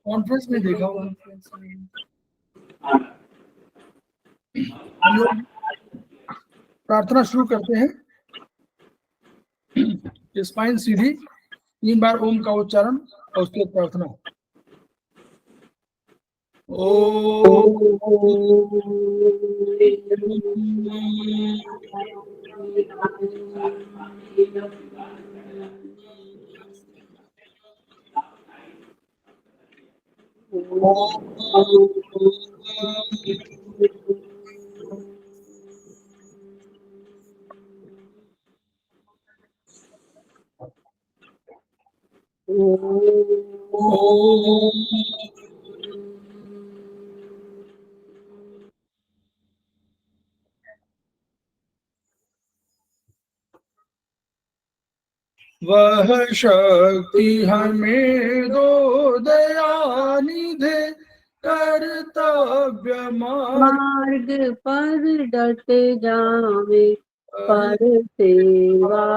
Conference में देखा होगा। हम लोग प्रार्थना शुरू करते हैं। स्पाइन सीधी, 3 बार ओम का उच्चारण और उसके बाद प्रार्थना। वह शक्ति हमें दो दयानिधे, कर्तव्य मार्ग पर डट जावे, पर सेवा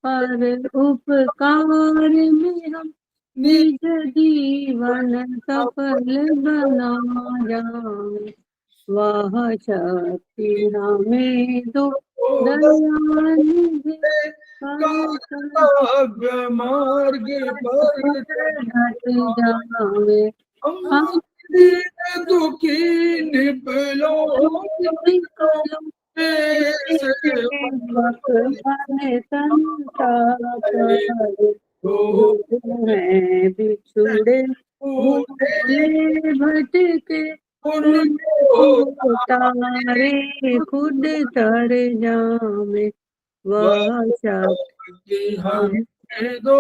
पर उपकार में हम निज जीवन सफल बना जावे। वह शक्ति हमें दो दयानिधे, कर्तव्य मार्ग पर डट जावे। हम दुखी निपलो है बिछुड़े भूले भटके, तारे खुद तर जावे। वह शक्ति हमें दो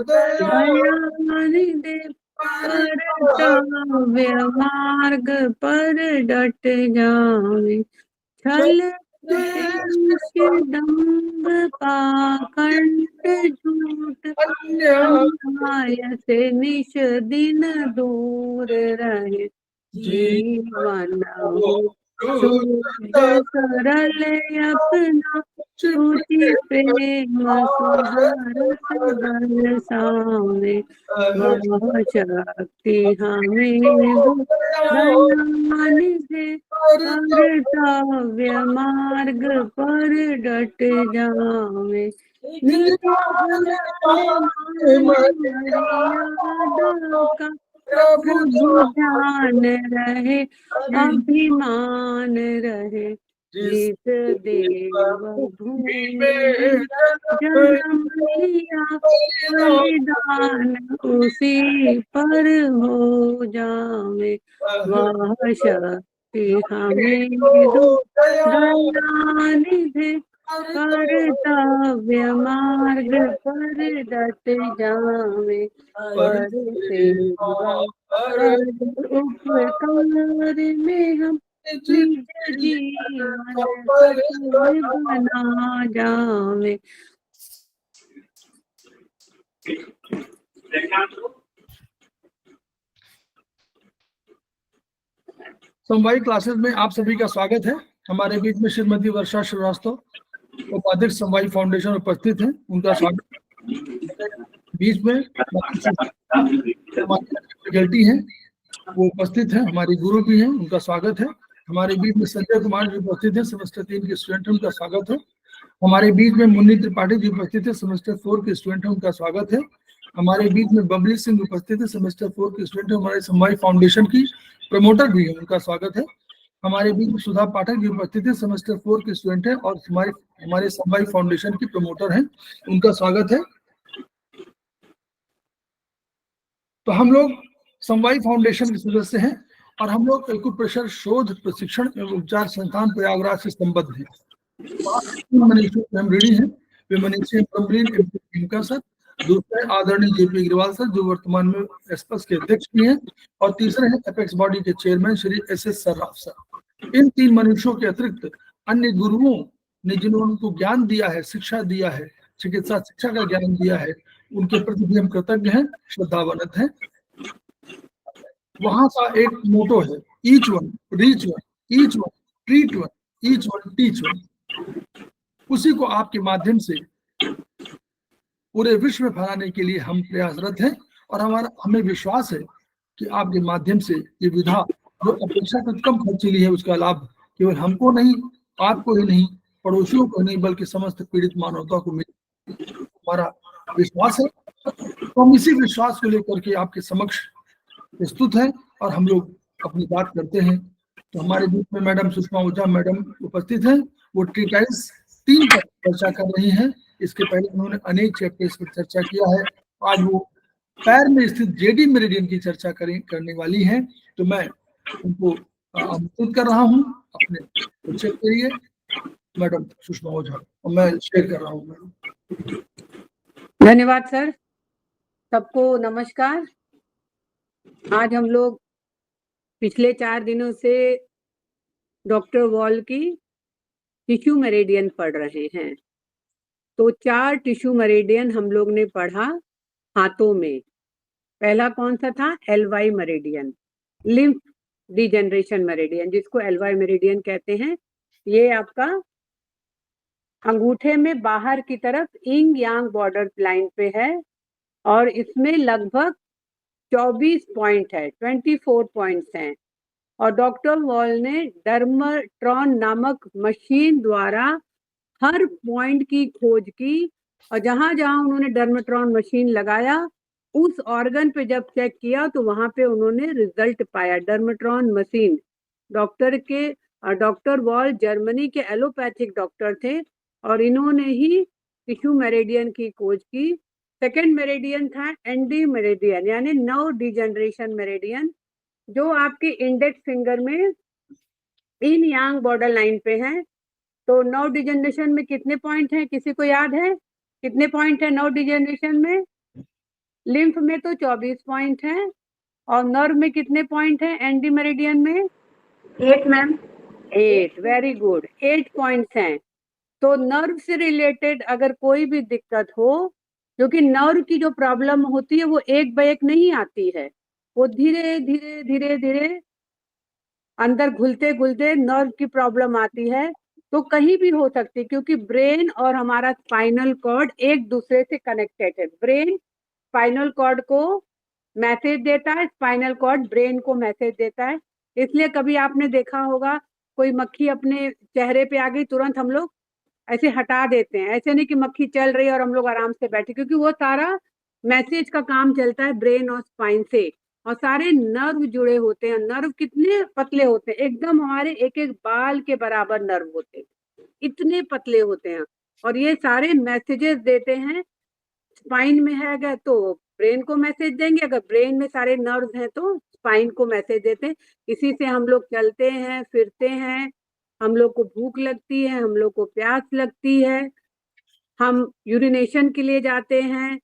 दयानिधे, कर्तव्य मार्ग पर डट जावे। छल दम्भ पाखंड झूठ अन्याय से निश दिन दूर रहे। जीवन हो शुद्ध सरल अपना, छूटी प्रेम सुधारत बरसावे। वह शक्ति हमें दयानिधे, कर्तव्य मार्ग पर डट जावे। का प्रभु ध्यान रहे, अभिमान रहे। जिस देव भूमि में जन्म लिया, बलिदान उसी पर हो जावे। वह शक्ति हमें दो दयानिधे, कर्तव्य मार्ग पर डट जावे। पर सेवा पर उपकार में हम निज जीवन सफल बना जावे। समवायी क्लासेस में आप सभी का स्वागत है। हमारे बीच में श्रीमती वर्षा श्रीवास्तव, उपाध्यक्ष समवायी फाउंडेशन उपस्थित हैं, उनका स्वागत। बीच में फैकल्टी हैं, वो उपस्थित हैं, हमारी गुरु भी हैं, उनका स्वागत है। हमारे बीच में संजय कुमार जी उपस्थित हैं, सेमेस्टर 3 के स्टूडेंट हैं, उनका स्वागत है। हमारे बीच में मुन्नी त्रिपाठी जी उपस्थित है, सेमेस्टर 4 के स्टूडेंट हैं, उनका स्वागत है। हमारे बीच में बबली सिंह उपस्थित है, सेमेस्टर 4 के स्टूडेंट है, हमारे समवायी फाउंडेशन की प्रमोटर भी है, उनका स्वागत है। हमारे बीच में सुधा पाठक जी उपस्थित है, सेमेस्टर 4 के स्टूडेंट है और हमारे समवायी फाउंडेशन की प्रमोटर हैं, उनका स्वागत है। तो हम लोग समवायी फाउंडेशन के सदस्य हैं और हम लोग एक्यूप्रेशर शोध प्रशिक्षण एवं उपचार संस्थान प्रयागराज से संबद्ध हैं। हम ऋणी हैं। वे मनीषी इनका सर, दूसरे आदरणीय जेपी अग्रवाल सर, जो वर्तमान में एस्पस के अध्यक्ष भी हैं, और तीसरे हैं एपेक्स बॉडी के chairman Shri SS Sarraf sir. इन 3 मनुष्यों के अतिरिक्त अन्य गुरुओं ने जिन्होंने उनको ज्ञान दिया है, शिक्षा दिया है, चिकित्सा शिक्षा का ज्ञान दिया है, उनके प्रति भी हम कृतज्ञ हैं, श्रद्धावनत हैं। वहां का एक मोटो है, each one reach one, each one treat one, each one teach one. उसी को आपके माध्यम से पूरे विश्व में फैलाने के लिए हम प्रयासरत हैं और हमें विश्वास है कि आपके माध्यम से ये विधा जो अपेक्षाकृत कम खर्चीली है उसका लाभ केवल हमको नहीं, आपको ही नहीं, पड़ोसियों को नहीं, बल्कि समस्त पीड़ित मानवता को मिले, हमारा विश्वास है। तो हम इसी विश्वास को लेकर के आपके समक्ष प्रस्तुत हैं और हम लोग अपनी बात करते हैं। तो हमारे बीच में मैडम सुषमा ओझा मैडम उपस्थित हैं। वो ट्रीटाइल्स 3 पर चर्चा कर रही हैं। इसके पहले उन्होंने अनेक चैप्टर्स पर चर्चा किया है। आज वो पैर में स्थित जेडी मेरिडियन की चर्चा करने वाली हैं। तो मैं उनको आमंत्रित कर रहा हूँ अपने परिचय के लिए। मैडम सुषमा ओझा, और मैं शेयर कर रहा हूँ मैडम। धन्यवाद सर। सबको नमस्कार। आज हम लोग पिछले 4 दिनों से डॉक्टर वॉल की टिश्यू मेरिडियन पढ़ रहे हैं। तो 4 टिश्यू मेरिडियन हम लोग ने पढ़ा हाथों में। पहला कौन सा था? एलवाई मेरिडियन, लिम्फ डिजेनरेशन मेरिडियन, जिसको एलवाई मेरिडियन कहते हैं। ये आपका अंगूठे में बाहर की तरफ इंग यांग बॉर्डर लाइन पे है और इसमें लगभग 24 पॉइंट है, 24 पॉइंट्स हैं। और डॉक्टर वॉल ने डर्माट्रॉन नामक मशीन द्वारा हर पॉइंट की खोज की और जहां जहां उन्होंने डर्माट्रॉन मशीन लगाया उस ऑर्गन पे जब चेक किया तो वहां पे उन्होंने रिजल्ट पाया। डर्माट्रॉन मशीन डॉक्टर वॉल जर्मनी के एलोपैथिक डॉक्टर थे और इन्होंने ही टिश्यू मेरिडियन की खोज की। सेकेंड मेरिडियन था एंडी मेरिडियन, यानी नर्व डिजेनरेशन मेरिडियन, जो आपके इंडेक्स फिंगर में इन यांग बॉर्डर लाइन पे है। तो नर्व डिजेनरेशन में कितने पॉइंट हैं, किसी को याद है? कितने पॉइंट है नर्व डिजेनरेशन में? लिम्फ में तो 24 पॉइंट है और नर्व में कितने पॉइंट है एंडी मेरिडियन में? 8 मैम। 8, वेरी गुड, 8 पॉइंट्स हैं। तो नर्व से रिलेटेड अगर कोई भी दिक्कत हो, क्योंकि नर्व की जो प्रॉब्लम होती है वो एक बाय एक नहीं आती है, वो धीरे धीरे धीरे धीरे अंदर घुलते घुलते नर्व की प्रॉब्लम आती है। तो कहीं भी हो सकती है, क्योंकि ब्रेन और हमारा स्पाइनल कॉर्ड एक दूसरे से कनेक्टेड है। ब्रेन स्पाइनल कॉर्ड को मैसेज देता है, स्पाइनल कॉर्ड ब्रेन को मैसेज देता है। इसलिए कभी आपने देखा होगा कोई मक्खी अपने चेहरे पे आ गई, तुरंत हम लोग ऐसे हटा देते हैं। ऐसे नहीं कि मक्खी चल रही है और हम लोग आराम से बैठे, क्योंकि वो सारा मैसेज का काम चलता है ब्रेन और स्पाइन से। और सारे नर्व जुड़े होते हैं। नर्व कितने पतले होते हैं, एकदम हमारे एक एक बाल के बराबर नर्व होते हैं, इतने पतले होते हैं। और ये सारे मैसेजेस देते हैं। स्पाइन में है अगर तो ब्रेन को मैसेज देंगे, अगर ब्रेन में सारे नर्व्स हैं तो स्पाइन को मैसेज देते हैं। इसी से हम लोग चलते हैं, फिरते हैं, हम लोग को भूख लगती है, हम लोग को प्यास लगती है, हम यूरिनेशन के लिए जाते हैं।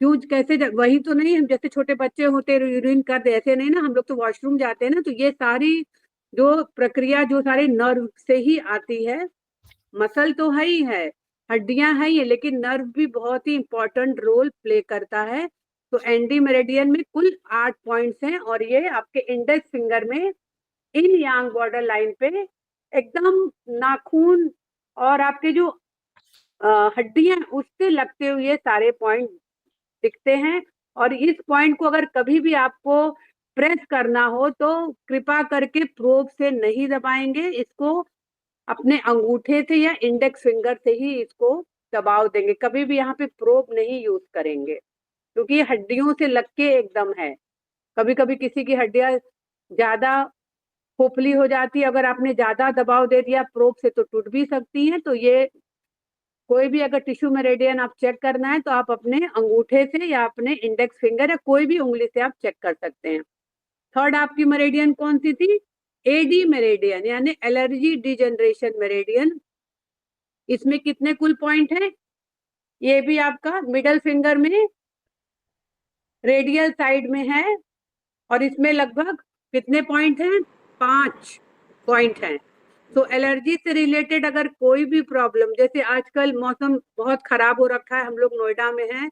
क्यों, कैसे वही तो नहीं, हम जैसे छोटे बच्चे होते यूरिन करते, ऐसे नहीं ना, हम लोग तो वॉशरूम जाते हैं ना। तो ये सारी जो प्रक्रिया जो सारी नर्व से ही आती है। मसल तो है ही है, हड्डियां हैं ये, लेकिन नर्व भी बहुत ही इंपॉर्टेंट रोल प्ले करता है। तो एंडी मेरिडियन में कुल 8 पॉइंट्स हैं और ये आपके इंडेक्स फिंगर में इन यांग बॉर्डर लाइन पे एकदम नाखून और आपके जो हड्डियां उससे लगते हुए सारे पॉइंट दिखते हैं। और इस पॉइंट को अगर कभी भी आपको प्रेस करना हो तो कृपा करके प्रोब से नहीं दबाएंगे, इसको अपने अंगूठे से या इंडेक्स फिंगर से ही इसको दबाव देंगे। कभी भी यहाँ पे प्रोब नहीं यूज करेंगे, क्योंकि ये हड्डियों से लग के एकदम है। कभी कभी किसी की हड्डियां ज्यादा खोखली हो जाती है, अगर आपने ज्यादा दबाव दे दिया प्रोब से तो टूट भी सकती है। तो ये कोई भी अगर टिश्यू मेरिडियन आप चेक करना है तो आप अपने अंगूठे से या अपने इंडेक्स फिंगर या कोई भी उंगली से आप चेक कर सकते हैं। थर्ड आपकी मेरिडियन कौन सी थी? एडी मेरिडियन, यानी एलर्जी डिजेनरेशन मेरिडियन। इसमें कितने कुल पॉइंट हैं? ये भी आपका मिडल फिंगर में रेडियल साइड में है और इसमें लगभग कितने पॉइंट हैं? 5 पॉइंट हैं। तो एलर्जी से रिलेटेड अगर कोई भी प्रॉब्लम, जैसे आजकल मौसम बहुत खराब हो रखा है, हम लोग नोएडा में हैं,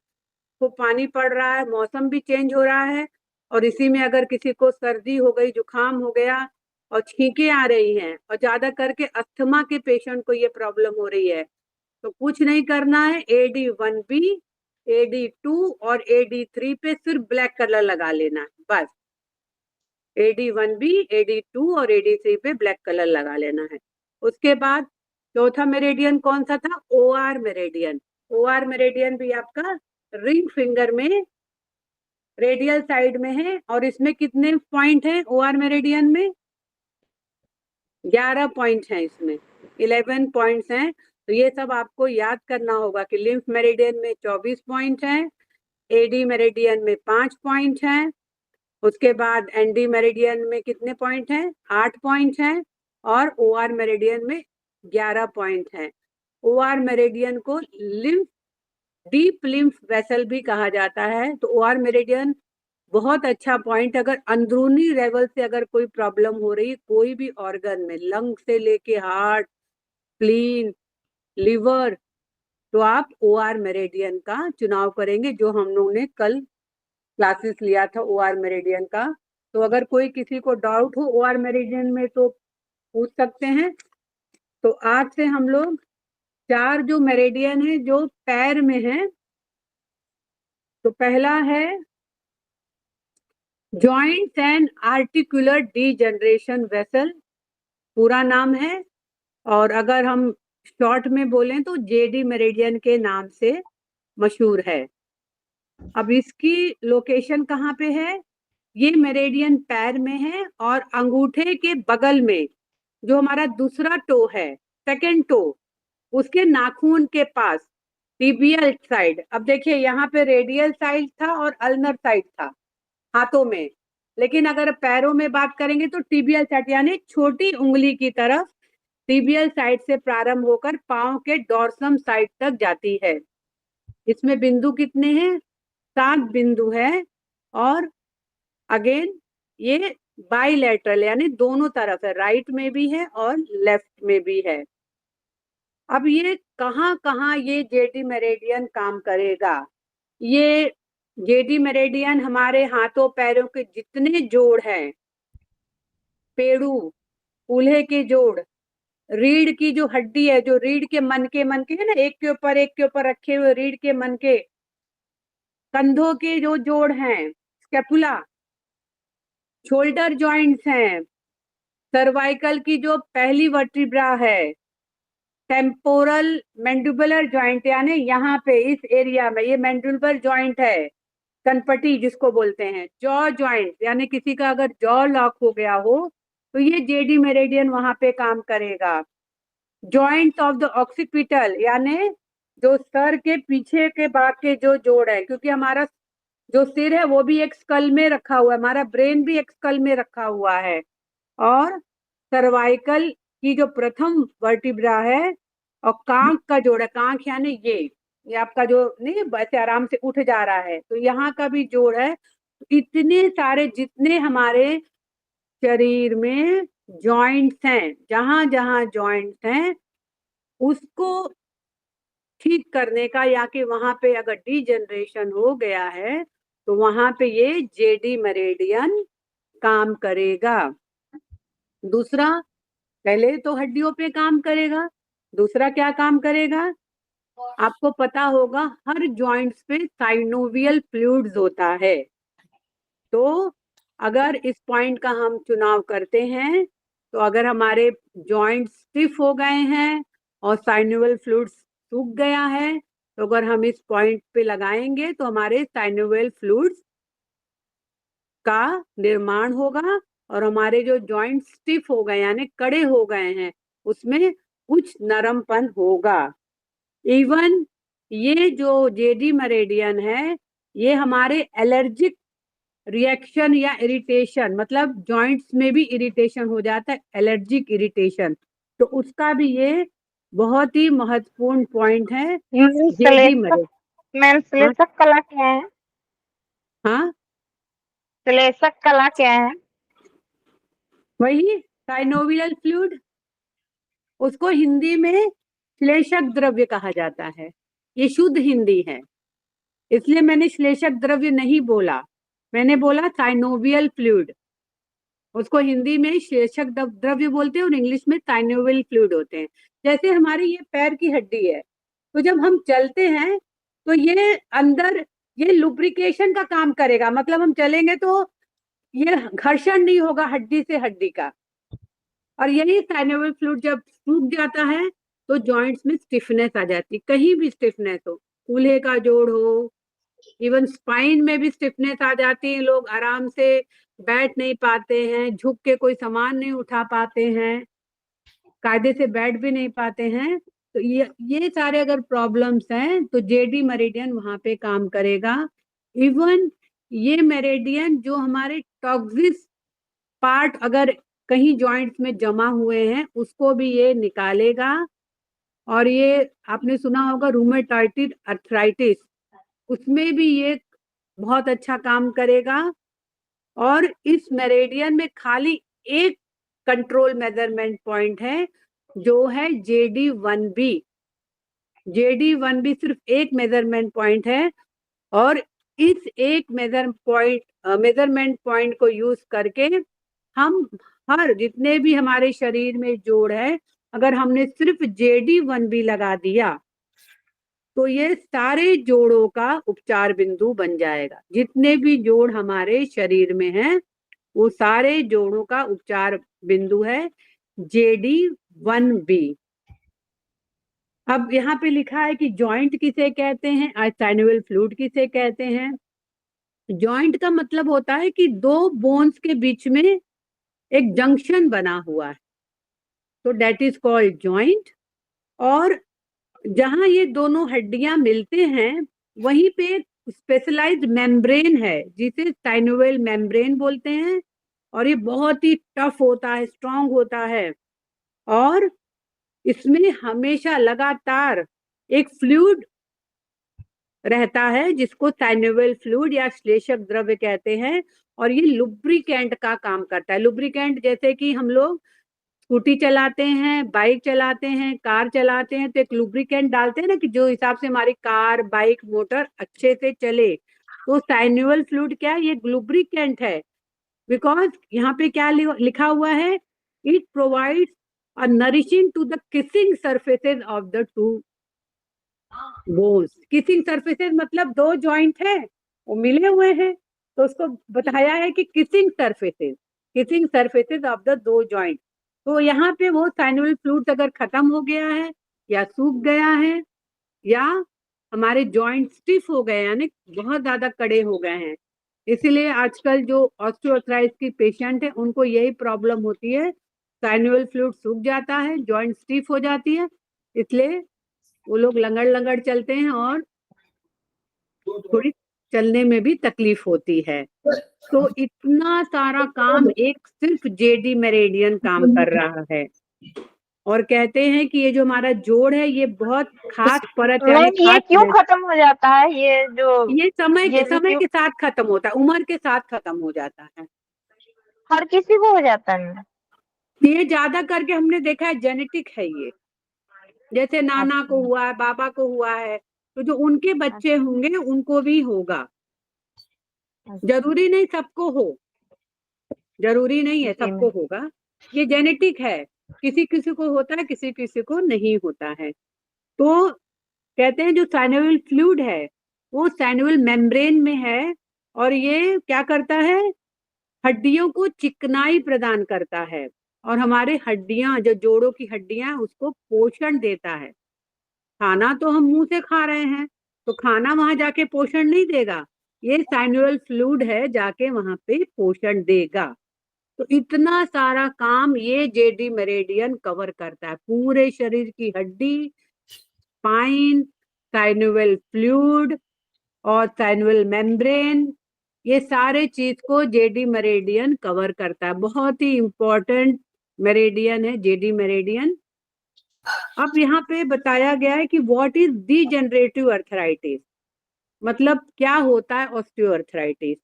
तो पानी पड़ रहा है, मौसम भी चेंज हो रहा है और इसी में अगर किसी को सर्दी हो गई, जुकाम हो गया और छींके आ रही हैं और ज्यादा करके अस्थमा के पेशेंट को ये प्रॉब्लम हो रही है, तो कुछ नहीं करना है। AD1B, AD2 और AD3 पे सिर्फ ब्लैक कलर लगा लेना है बस। AD1B, AD2 और AD3 पे ब्लैक कलर लगा लेना है। उसके बाद चौथा मेरिडियन कौन सा था? OR meridian. OR मेरिडियन भी आपका रिंग फिंगर में रेडियल साइड में है, और इसमें कितने पॉइंट हैं OR मेरिडियन में? 11 पॉइंट हैं, इसमें 11 पॉइंट्स हैं। तो ये सब आपको याद करना होगा कि लिम्फ मेरिडियन में 24 पॉइंट हैं, AD मेरिडियन में 5 पॉइंट हैं, उसके बाद ND मेरिडियन में कितने पॉइंट हैं? 8 पॉइंट हैं, और OR मेरिडियन में 11 पॉइंट हैं। OR मेरिडियन को लिम्फ डीप लिम्फ वेसल भी कहा जाता है। तो OR मेरिडियन बहुत अच्छा पॉइंट, अगर अंदरूनी लेवल से अगर कोई प्रॉब्लम हो रही है कोई भी ऑर्गन में, लंग से लेके हार्ट, स्प्लीन, लिवर, तो आप OR मेरिडियन का चुनाव करेंगे, जो हम लोगों ने कल क्लासेस लिया था OR मेरिडियन का। तो अगर कोई किसी को डाउट हो OR मेरिडियन में तो पूछ सकते हैं। तो आज से हम लोग 4 जो मेरिडियन है जो पैर में है, तो पहला है joints and articular degeneration vessel, पूरा नाम है, और अगर हम शॉर्ट में बोलें तो JD मेरिडियन के नाम से मशहूर है। अब इसकी लोकेशन कहाँ पे है? ये मेरिडियन पैर में है, और अंगूठे के बगल में जो हमारा दूसरा टो है, सेकेंड टो, उसके नाखून के पास टिबियल साइड। अब देखिए यहाँ पे रेडियल साइड था और अल्नर साइड था हाथों में, लेकिन अगर पैरों में बात करेंगे तो टिबियल साइड, यानी छोटी उंगली की तरफ टिबियल साइड से प्रारंभ होकर पांव के डॉर्सम साइड तक जाती है। इसमें बिंदु कितने हैं? 7 बिंदु है, और अगेन ये बाइलेटरल यानी दोनों तरफ है, राइट में भी है और लेफ्ट में भी है। अब ये कहाँ कहाँ ये JD मेरिडियन काम करेगा? ये JD मेरिडियन हमारे हाथों पैरों के जितने जोड़ हैं, पेड़ू, कूल्हे के जोड़, रीढ़ की जो हड्डी है, जो रीढ़ के मनके है ना, एक के ऊपर रखे हुए रीढ़ के मनके, कंधों के जो जोड़ हैं, स्कैपुला, शोल्डर जॉइंट्स हैं, सर्वाइकल की जो पहली वर्टिब्रा है, टेम्पोरल मैंडिबुलर जॉइंट यानी यहाँ पे इस एरिया में ये मैंडिबुलर जॉइंट है, कनपटी जिसको बोलते हैं, जॉ जॉइंट यानी किसी का अगर जॉ लॉक हो गया हो तो ये JD मेरिडियन वहां पे काम करेगा। जॉइंट ऑफ द ऑक्सीपिटल यानी जो सर के पीछे के भाग के जो जोड़ है, क्योंकि हमारा जो सिर है वो भी एक स्कल में रखा हुआ है, हमारा ब्रेन भी एक स्कल में रखा हुआ है, और सर्वाइकल की जो प्रथम वर्टिब्रा है, और कांख का जोड़ है, कांख यानी ये आपका जो नहीं वैसे आराम से उठ जा रहा है, तो यहाँ का भी जोड़ है। इतने सारे जितने हमारे शरीर में जॉइंट्स हैं, जहां जहां जॉइंट्स हैं उसको ठीक करने का, या कि वहां पे अगर डीजनरेशन हो गया है तो वहां पे ये JD मेरिडियन काम करेगा। दूसरा, पहले तो हड्डियों पे काम करेगा, दूसरा क्या काम करेगा? आपको पता होगा हर जॉइंट्स पे साइनोवियल फ्लूइड्स होता है। तो अगर इस पॉइंट का हम चुनाव करते हैं, तो अगर हमारे जॉइंट्स स्टिफ हो गए हैं और साइनोवियल फ्लूइड्स सूख गया है, तो अगर हम इस पॉइंट पे लगाएंगे तो हमारे साइनोवियल फ्लूइड्स का निर्माण होगा, और हमारे जो जॉइंट स्टिफ हो गए यानी कड़े हो गए हैं उसमें कुछ नरमपन होगा। इवन ये जो JD मेरिडियन है ये हमारे एलर्जिक रिएक्शन या इरिटेशन, मतलब जॉइंट्स में भी इरिटेशन हो जाता है, एलर्जिक इरिटेशन, तो उसका भी ये बहुत ही महत्वपूर्ण पॉइंट है JD मेरिडियन। मैम श्लेषक कला क्या है? हाँ, श्लेषक कला क्या है? वही साइनोवियल फ्लूइड, उसको हिंदी में श्लेषक द्रव्य कहा जाता है, ये शुद्ध हिंदी है, इसलिए मैंने श्लेषक द्रव्य नहीं बोला, मैंने बोला साइनोवियल फ्लूइड। उसको हिंदी में श्लेषक द्रव्य बोलते हैं और इंग्लिश में साइनोवियल फ्लूइड होते हैं। जैसे हमारी ये पैर की हड्डी है, तो जब हम चलते हैं तो ये अंदर ये लुब्रिकेशन का काम करेगा, मतलब हम चलेंगे तो ये घर्षण नहीं होगा हड्डी से हड्डी का। और यही साइनोवियल फ्लूइड जब सूख जाता है तो जॉइंट्स में स्टिफनेस आ जाती है, कहीं भी स्टिफनेस हो, कूल्हे का जोड़ हो, इवन स्पाइन में भी स्टिफनेस आ जाती है, लोग आराम से बैठ नहीं पाते हैं, झुक के कोई सामान नहीं उठा पाते हैं, कायदे से बैठ भी नहीं पाते हैं। तो ये सारे अगर प्रॉब्लम्स हैं तो जेडी मेरिडियन वहां पे काम करेगा। इवन ये मेरिडियन जो हमारे टॉक्सिस पार्ट अगर कहीं जॉइंट्स में जमा हुए हैं उसको भी ये निकालेगा। और ये आपने सुना होगा रूमेटॉइड अर्थराइटिस, उसमें भी ये बहुत अच्छा काम करेगा। और इस मेरिडियन में खाली एक कंट्रोल मेजरमेंट पॉइंट है जो है JD1B। JD1B सिर्फ एक मेजरमेंट पॉइंट है और इस एक मेजरमेंट पॉइंट को यूज करके हम हर जितने भी हमारे शरीर में जोड़ है, अगर हमने सिर्फ JD1B लगा दिया तो ये सारे जोड़ों का उपचार बिंदु बन जाएगा। जितने भी जोड़ हमारे शरीर में हैं वो सारे जोड़ों का उपचार बिंदु है JD1B। अब यहाँ पे लिखा है कि जॉइंट किसे कहते हैं, साइनोवियल फ्लूइड किसे कहते हैं। जॉइंट का मतलब होता है कि दो बोन्स के बीच में एक जंक्शन बना हुआ है, तो दैट इज कॉल्ड जॉइंट। और जहां ये दोनों हड्डियां मिलते हैं वहीं पे स्पेशलाइज्ड मेम्ब्रेन है जिसे साइनोवियल मेम्ब्रेन बोलते हैं। और ये बहुत ही टफ होता है, स्ट्रांग होता है, और इसमें हमेशा लगातार एक फ्लूइड रहता है जिसको साइनोवियल फ्लूइड या श्लेषक द्रव्य कहते हैं। और ये लुब्रिकेंट का काम करता है। लुब्रिकेंट जैसे कि हम लोग स्कूटी चलाते हैं, बाइक चलाते हैं, कार चलाते हैं तो एक लुब्रिकेंट डालते हैं ना, कि जो हिसाब से हमारी कार, बाइक, मोटर अच्छे से चले। तो साइनोवियल फ्लूइड क्या है, ये लुब्रिकेंट है। बिकॉज यहाँ पे क्या लिखा हुआ है, it provides a nourishing to the kissing surfaces of the two bones. Kissing surfaces मतलब दो जॉइंट है वो मिले हुए हैं, तो उसको बताया है कि किसिंग सरफेसेस ऑफ द दो जॉइंट। तो यहाँ पे वो साइनोवियल फ्लूइड अगर खत्म हो गया है या सूख गया है या हमारे जॉइंट स्टिफ हो गए यानी बहुत ज्यादा कड़े हो गए हैं, इसीलिए आजकल जो ऑस्टियोआर्थराइटिस की पेशेंट है उनको यही प्रॉब्लम होती है। साइनोवियल फ्लूइड सूख जाता है, जॉइंट स्टिफ हो जाती है, इसलिए वो लोग लंगड़ लंगड़ चलते हैं और थोड़ी चलने में भी तकलीफ होती है। तो इतना सारा काम एक सिर्फ जेडी मेरिडियन काम कर रहा है। और कहते हैं कि ये जो हमारा जोड़ है ये बहुत खास परत है, मैम ये खास क्यों खत्म हो जाता है, ये जो ये समय क्यों के साथ खत्म होता है, उम्र के साथ खत्म हो जाता है। हर किसी को हो जाता है? ये ज्यादा करके हमने देखा है जेनेटिक है ये, जैसे नाना को हुआ है, बाबा को हुआ है, तो जो उनके बच्चे होंगे उनको भी होगा। जरूरी नहीं सबको हो, जरूरी नहीं है सबको होगा, ये जेनेटिक है, किसी किसी को होता है, किसी किसी को नहीं होता है। तो कहते हैं जो साइनोवियल फ्लूइड है वो साइनोवियल मेम्ब्रेन में है और ये क्या करता है, हड्डियों को चिकनाई प्रदान करता है और हमारे हड्डियां जो जोड़ों की हड्डियां उसको पोषण देता है। खाना तो हम मुंह से खा रहे हैं तो खाना वहां जाके पोषण नहीं देगा, ये साइनोवियल फ्लूइड है जाके वहां पे पोषण देगा। तो इतना सारा काम ये जेडी मेरिडियन कवर करता है, पूरे शरीर की हड्डी, स्पाइन, साइनोवियल फ्लूइड और साइनोवियल मेम्ब्रेन, ये सारे चीज को जेडी मेरिडियन कवर करता है। बहुत ही इंपॉर्टेंट मेरिडियन है जेडी मेरिडियन। अब यहाँ पे बताया गया है कि व्हाट इज डीजेनरेटिव अर्थराइटिस, मतलब क्या होता है ऑस्टियोआर्थराइटिस।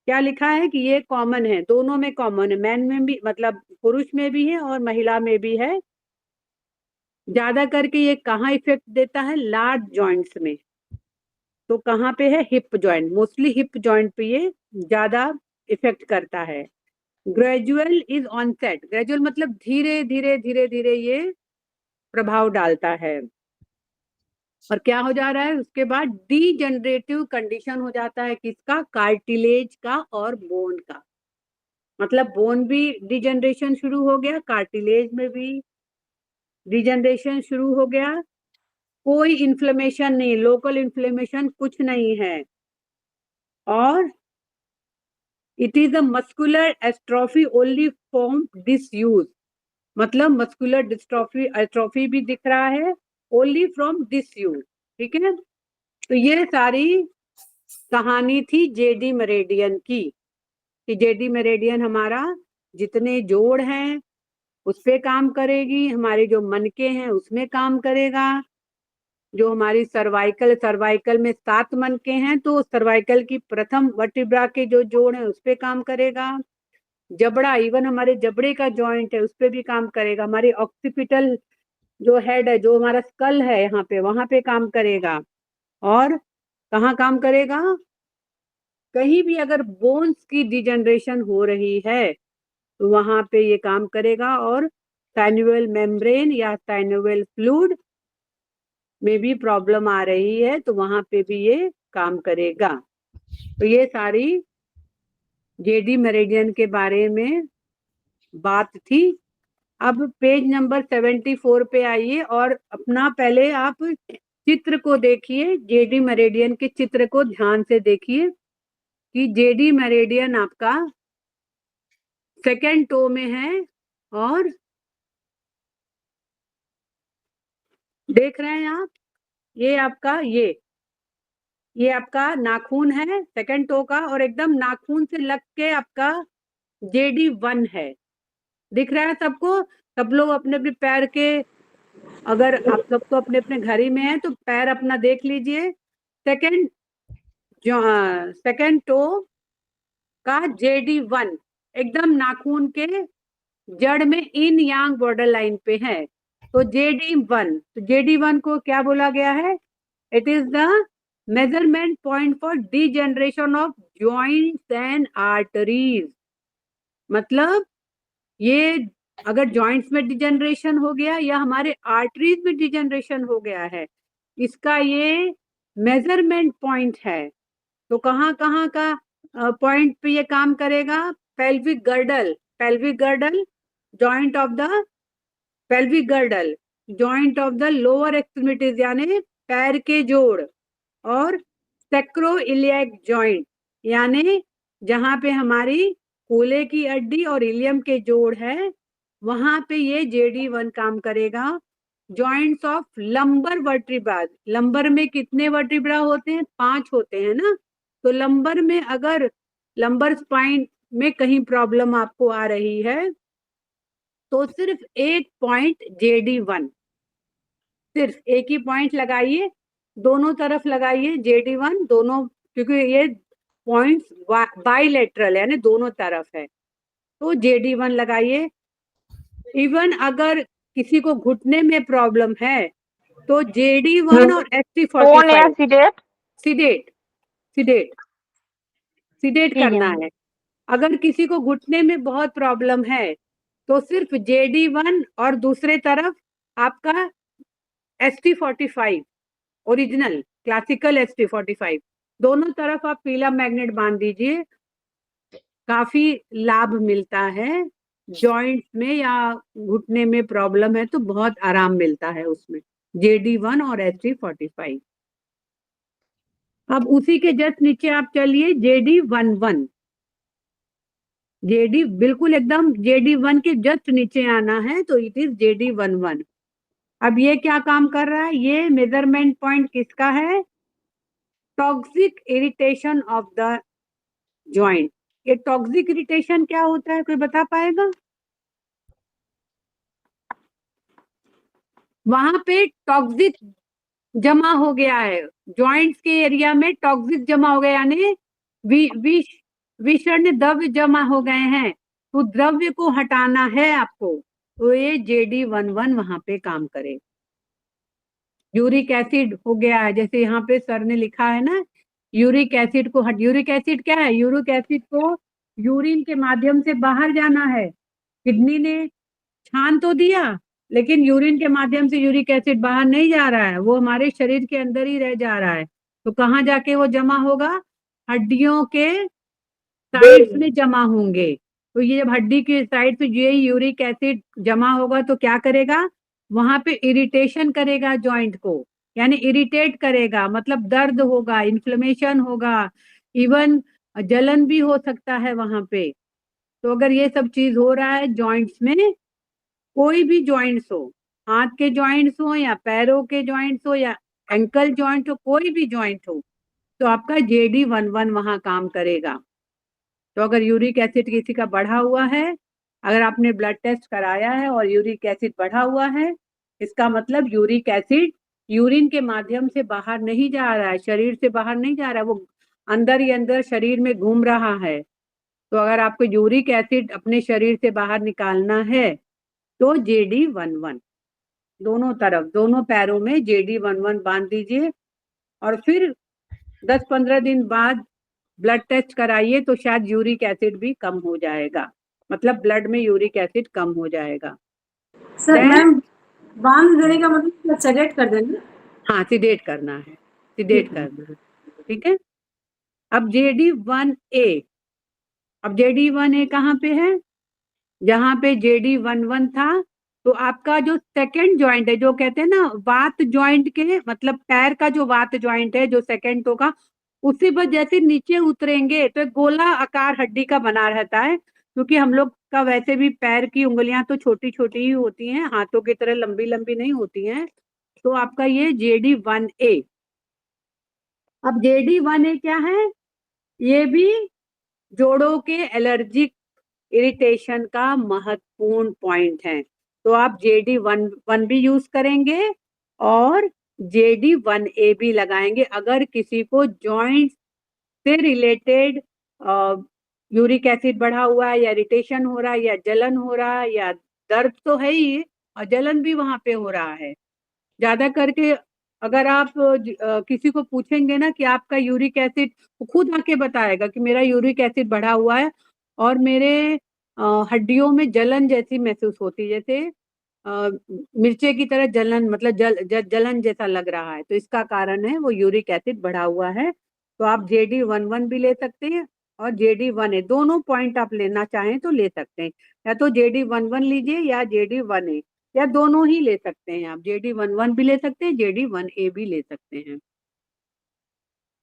क्या लिखा है कि ये कॉमन है, दोनों में कॉमन है, मैन में भी मतलब पुरुष में भी है और महिला में भी है। ज्यादा करके ये कहाँ इफेक्ट देता है, लार्ज जॉइंट्स में। तो कहाँ पे है, hip joint, mostly hip joint पे ये ज्यादा इफेक्ट करता है। ग्रेजुअल इज ऑनसेट, ग्रेजुअल मतलब धीरे धीरे धीरे धीरे ये प्रभाव डालता है। और क्या हो जा रहा है उसके बाद, डीजेनरेटिव कंडीशन हो जाता है किसका, कार्टिलेज का और बोन का। मतलब बोन भी डिजनरेशन शुरू हो गया, कार्टिलेज में भी डिजनरेशन शुरू हो गया, कोई इन्फ्लेमेशन नहीं, लोकल इन्फ्लेमेशन कुछ नहीं है, और it is a muscular atrophy only form disuse, मतलब मस्कुलर डिस्ट्रोफी एस्ट्रोफी भी दिख रहा है ओनली फ्रॉम डिसयूज। ठीक है, तो ये सारी कहानी थी जेडी मेरेडियन की, कि जेडी मेरेडियन हमारा जितने जोड़ हैं उस पे काम करेगी, हमारे जो मनके हैं उसमें काम करेगा, जो हमारी सर्वाइकल में 7 मनके हैं तो सर्वाइकल की प्रथम वर्टिब्रा के जो जोड़ है उस पे काम करेगा, जबड़ा, इवन हमारे जबड़े का जॉइंट है उस पे भी काम करेगा, हमारी ऑक्सीपिटल जो हेड है, जो हमारा स्कल है यहाँ पे, वहां पे काम करेगा, और कहाँ काम करेगा, कहीं भी अगर बोन्स की डिजनरेशन हो रही है तो वहां पे ये काम करेगा, और साइनोवियल मेम्ब्रेन या साइनोवियल फ्लूइड में भी प्रॉब्लम आ रही है तो वहां पे भी ये काम करेगा। तो ये सारी जेडी मेरिडियन के बारे में बात थी। अब पेज नंबर 74 पे आइए और अपना पहले आप चित्र को देखिए, जेडी मेरिडियन के चित्र को ध्यान से देखिए कि जेडी मेरिडियन आपका सेकेंड टो में है, और देख रहे हैं आप, ये आपका ये आपका नाखून है सेकेंड टो का, और एकदम नाखून से लग के आपका JD1 है, दिख रहा है सबको? सब लोग अपने अपने पैर के, अगर आप सब तो अपने अपने घर ही में है तो पैर अपना देख लीजिए, सेकेंड टो का JD1 एकदम नाखून के जड़ में इन यांग बॉर्डर लाइन पे है, तो JD1 को क्या बोला गया है? It is the measurement point for degeneration of joints and arteries, मतलब ये अगर जॉइंट्स में डिजनरेशन हो गया या हमारे आर्टरीज में डिजनरेशन हो गया है, इसका ये मेजरमेंट पॉइंट है। तो कहाँ कहाँ का पॉइंट पे ये काम करेगा? Pelvic girdle, joint of the pelvic girdle, joint of the lower extremities यानी पैर के जोड़, और सेक्रोइलियक जॉइंट यानी जहां पे हमारी कूल्हे की हड्डी और इलियम के जोड़ है वहां पे ये JD1 काम करेगा। Joints of lumbar vertebra, lumbar में कितने वर्टिब्रा होते हैं? 5 होते हैं ना, तो लंबर में अगर लंबर स्पाइन में कहीं प्रॉब्लम आपको आ रही है तो सिर्फ एक पॉइंट JD1, सिर्फ एक ही पॉइंट लगाइए, दोनों तरफ लगाइए JD1 दोनों, क्योंकि ये पॉइंट्स बाइलेटरल यानी दोनों तरफ है, तो JD1 लगाइए। इवन अगर किसी को घुटने में प्रॉब्लम है तो JD1 और कौन है ST45 सीडेट? सीडेट ठीक है करना है। अगर किसी को घुटने में बहुत प्रॉब्लम है तो सिर्फ JD1 और दूसरे तरफ आपका ST45 ओरिजिनल क्लासिकल ST45, दोनों तरफ आप पीला मैग्नेट बांध दीजिए, काफी लाभ मिलता है। जॉइंट्स में या घुटने में प्रॉब्लम है तो बहुत आराम मिलता है उसमें, JD1 और ST45। अब उसी के जस्ट नीचे आप चलिए JD11, JD बिल्कुल एकदम JD1 के जस्ट नीचे आना है तो इट इज JD11। अब ये क्या काम कर रहा है? ये मेजरमेंट पॉइंट किसका है? Toxic irritation of the joint. ये टॉक्सिक इरिटेशन क्या होता है, कोई बता पाएगा? वहां पे टॉक्सिक जमा हो गया है, जॉइंट्स के एरिया में टॉक्सिक जमा हो गया, यानी विषण द्रव्य जमा हो गए हैं, तो द्रव्य को हटाना है आपको, तो ये JD11 वहां पे काम करे। यूरिक एसिड हो गया है, जैसे यहाँ पे सर ने लिखा है ना, यूरिक एसिड को यूरिक एसिड क्या है? यूरिक एसिड को यूरिन के माध्यम से बाहर जाना है, किडनी ने छान तो दिया लेकिन यूरिन के माध्यम से यूरिक एसिड बाहर नहीं जा रहा है, वो हमारे शरीर के अंदर ही रह जा रहा है, तो कहाँ जाके वो जमा होगा? हड्डियों के साइड्स में जमा होंगे, तो ये जब हड्डी की साइड पे ये यूरिक एसिड जमा होगा तो क्या करेगा, वहां पे इरिटेशन करेगा जॉइंट को, यानी इरिटेट करेगा, मतलब दर्द होगा, इन्फ्लेमेशन होगा, इवन जलन भी हो सकता है वहां पे। तो अगर ये सब चीज हो रहा है जॉइंट्स में, कोई भी जॉइंट्स हो, हाथ के जॉइंट्स हो या पैरों के जॉइंट्स हो या एंकल जॉइंट हो, कोई भी जॉइंट हो, तो आपका JD11 वहां काम करेगा। तो अगर यूरिक एसिड किसी का बढ़ा हुआ है, अगर आपने ब्लड टेस्ट कराया है और यूरिक एसिड बढ़ा हुआ है, इसका मतलब यूरिक एसिड यूरिन के माध्यम से बाहर नहीं जा रहा है, शरीर से बाहर नहीं जा रहा है, वो अंदर ही अंदर शरीर में घूम रहा है। तो अगर आपको यूरिक एसिड अपने शरीर से बाहर निकालना है तो JD11 दोनों तरफ, दोनों पैरों में JD11 बांध दीजिए और फिर 10-15 दिन बाद ब्लड टेस्ट कराइए तो शायद यूरिक एसिड भी कम हो जाएगा, मतलब ब्लड में यूरिक एसिड कम हो जाएगा। सर मैम, बांध देने का मतलब सेडेट कर देना? हाँ, सिडेट करना है, सिडेट करना है, ठीक है। अब JD1A, अब JD1A कहाँ पे है, जहां पे JD11 था, तो आपका जो सेकंड जॉइंट है, जो कहते हैं ना वात जॉइंट के, मतलब पैर का जो वात जॉइंट है जो सेकंड टो का, उसी पर जैसे नीचे उतरेंगे तो एक गोला आकार हड्डी का बना रहता है, क्योंकि हम लोग का वैसे भी पैर की उंगलियां तो छोटी छोटी ही होती हैं, हाथों की तरह लंबी लंबी नहीं होती हैं। तो आपका ये JD1A। अब JD1A क्या है, ये भी जोड़ों के एलर्जिक इरिटेशन का महत्वपूर्ण पॉइंट है। तो आप JD11 भी यूज करेंगे और JD1A भी लगाएंगे अगर किसी को जॉइंट से रिलेटेड यूरिक एसिड बढ़ा हुआ है या इरिटेशन हो रहा है या जलन हो रहा है या दर्द तो है ही और जलन भी वहां पे हो रहा है। ज्यादा करके अगर आप किसी को पूछेंगे ना कि आपका यूरिक एसिड, वो खुद आके बताएगा कि मेरा यूरिक एसिड बढ़ा हुआ है और मेरे हड्डियों में जलन जैसी महसूस होती है, जैसे मिर्चे की तरह जलन, मतलब जलन जैसा लग रहा है, तो इसका कारण है वो यूरिक एसिड बढ़ा हुआ है। तो आप JD11 भी ले सकते हैं और JD1A, दोनों पॉइंट आप लेना चाहें तो ले सकते हैं, या तो JD11 लीजिए या JD1A, या दोनों ही ले सकते हैं। आप JD11 भी ले सकते हैं, JD1A भी ले सकते हैं।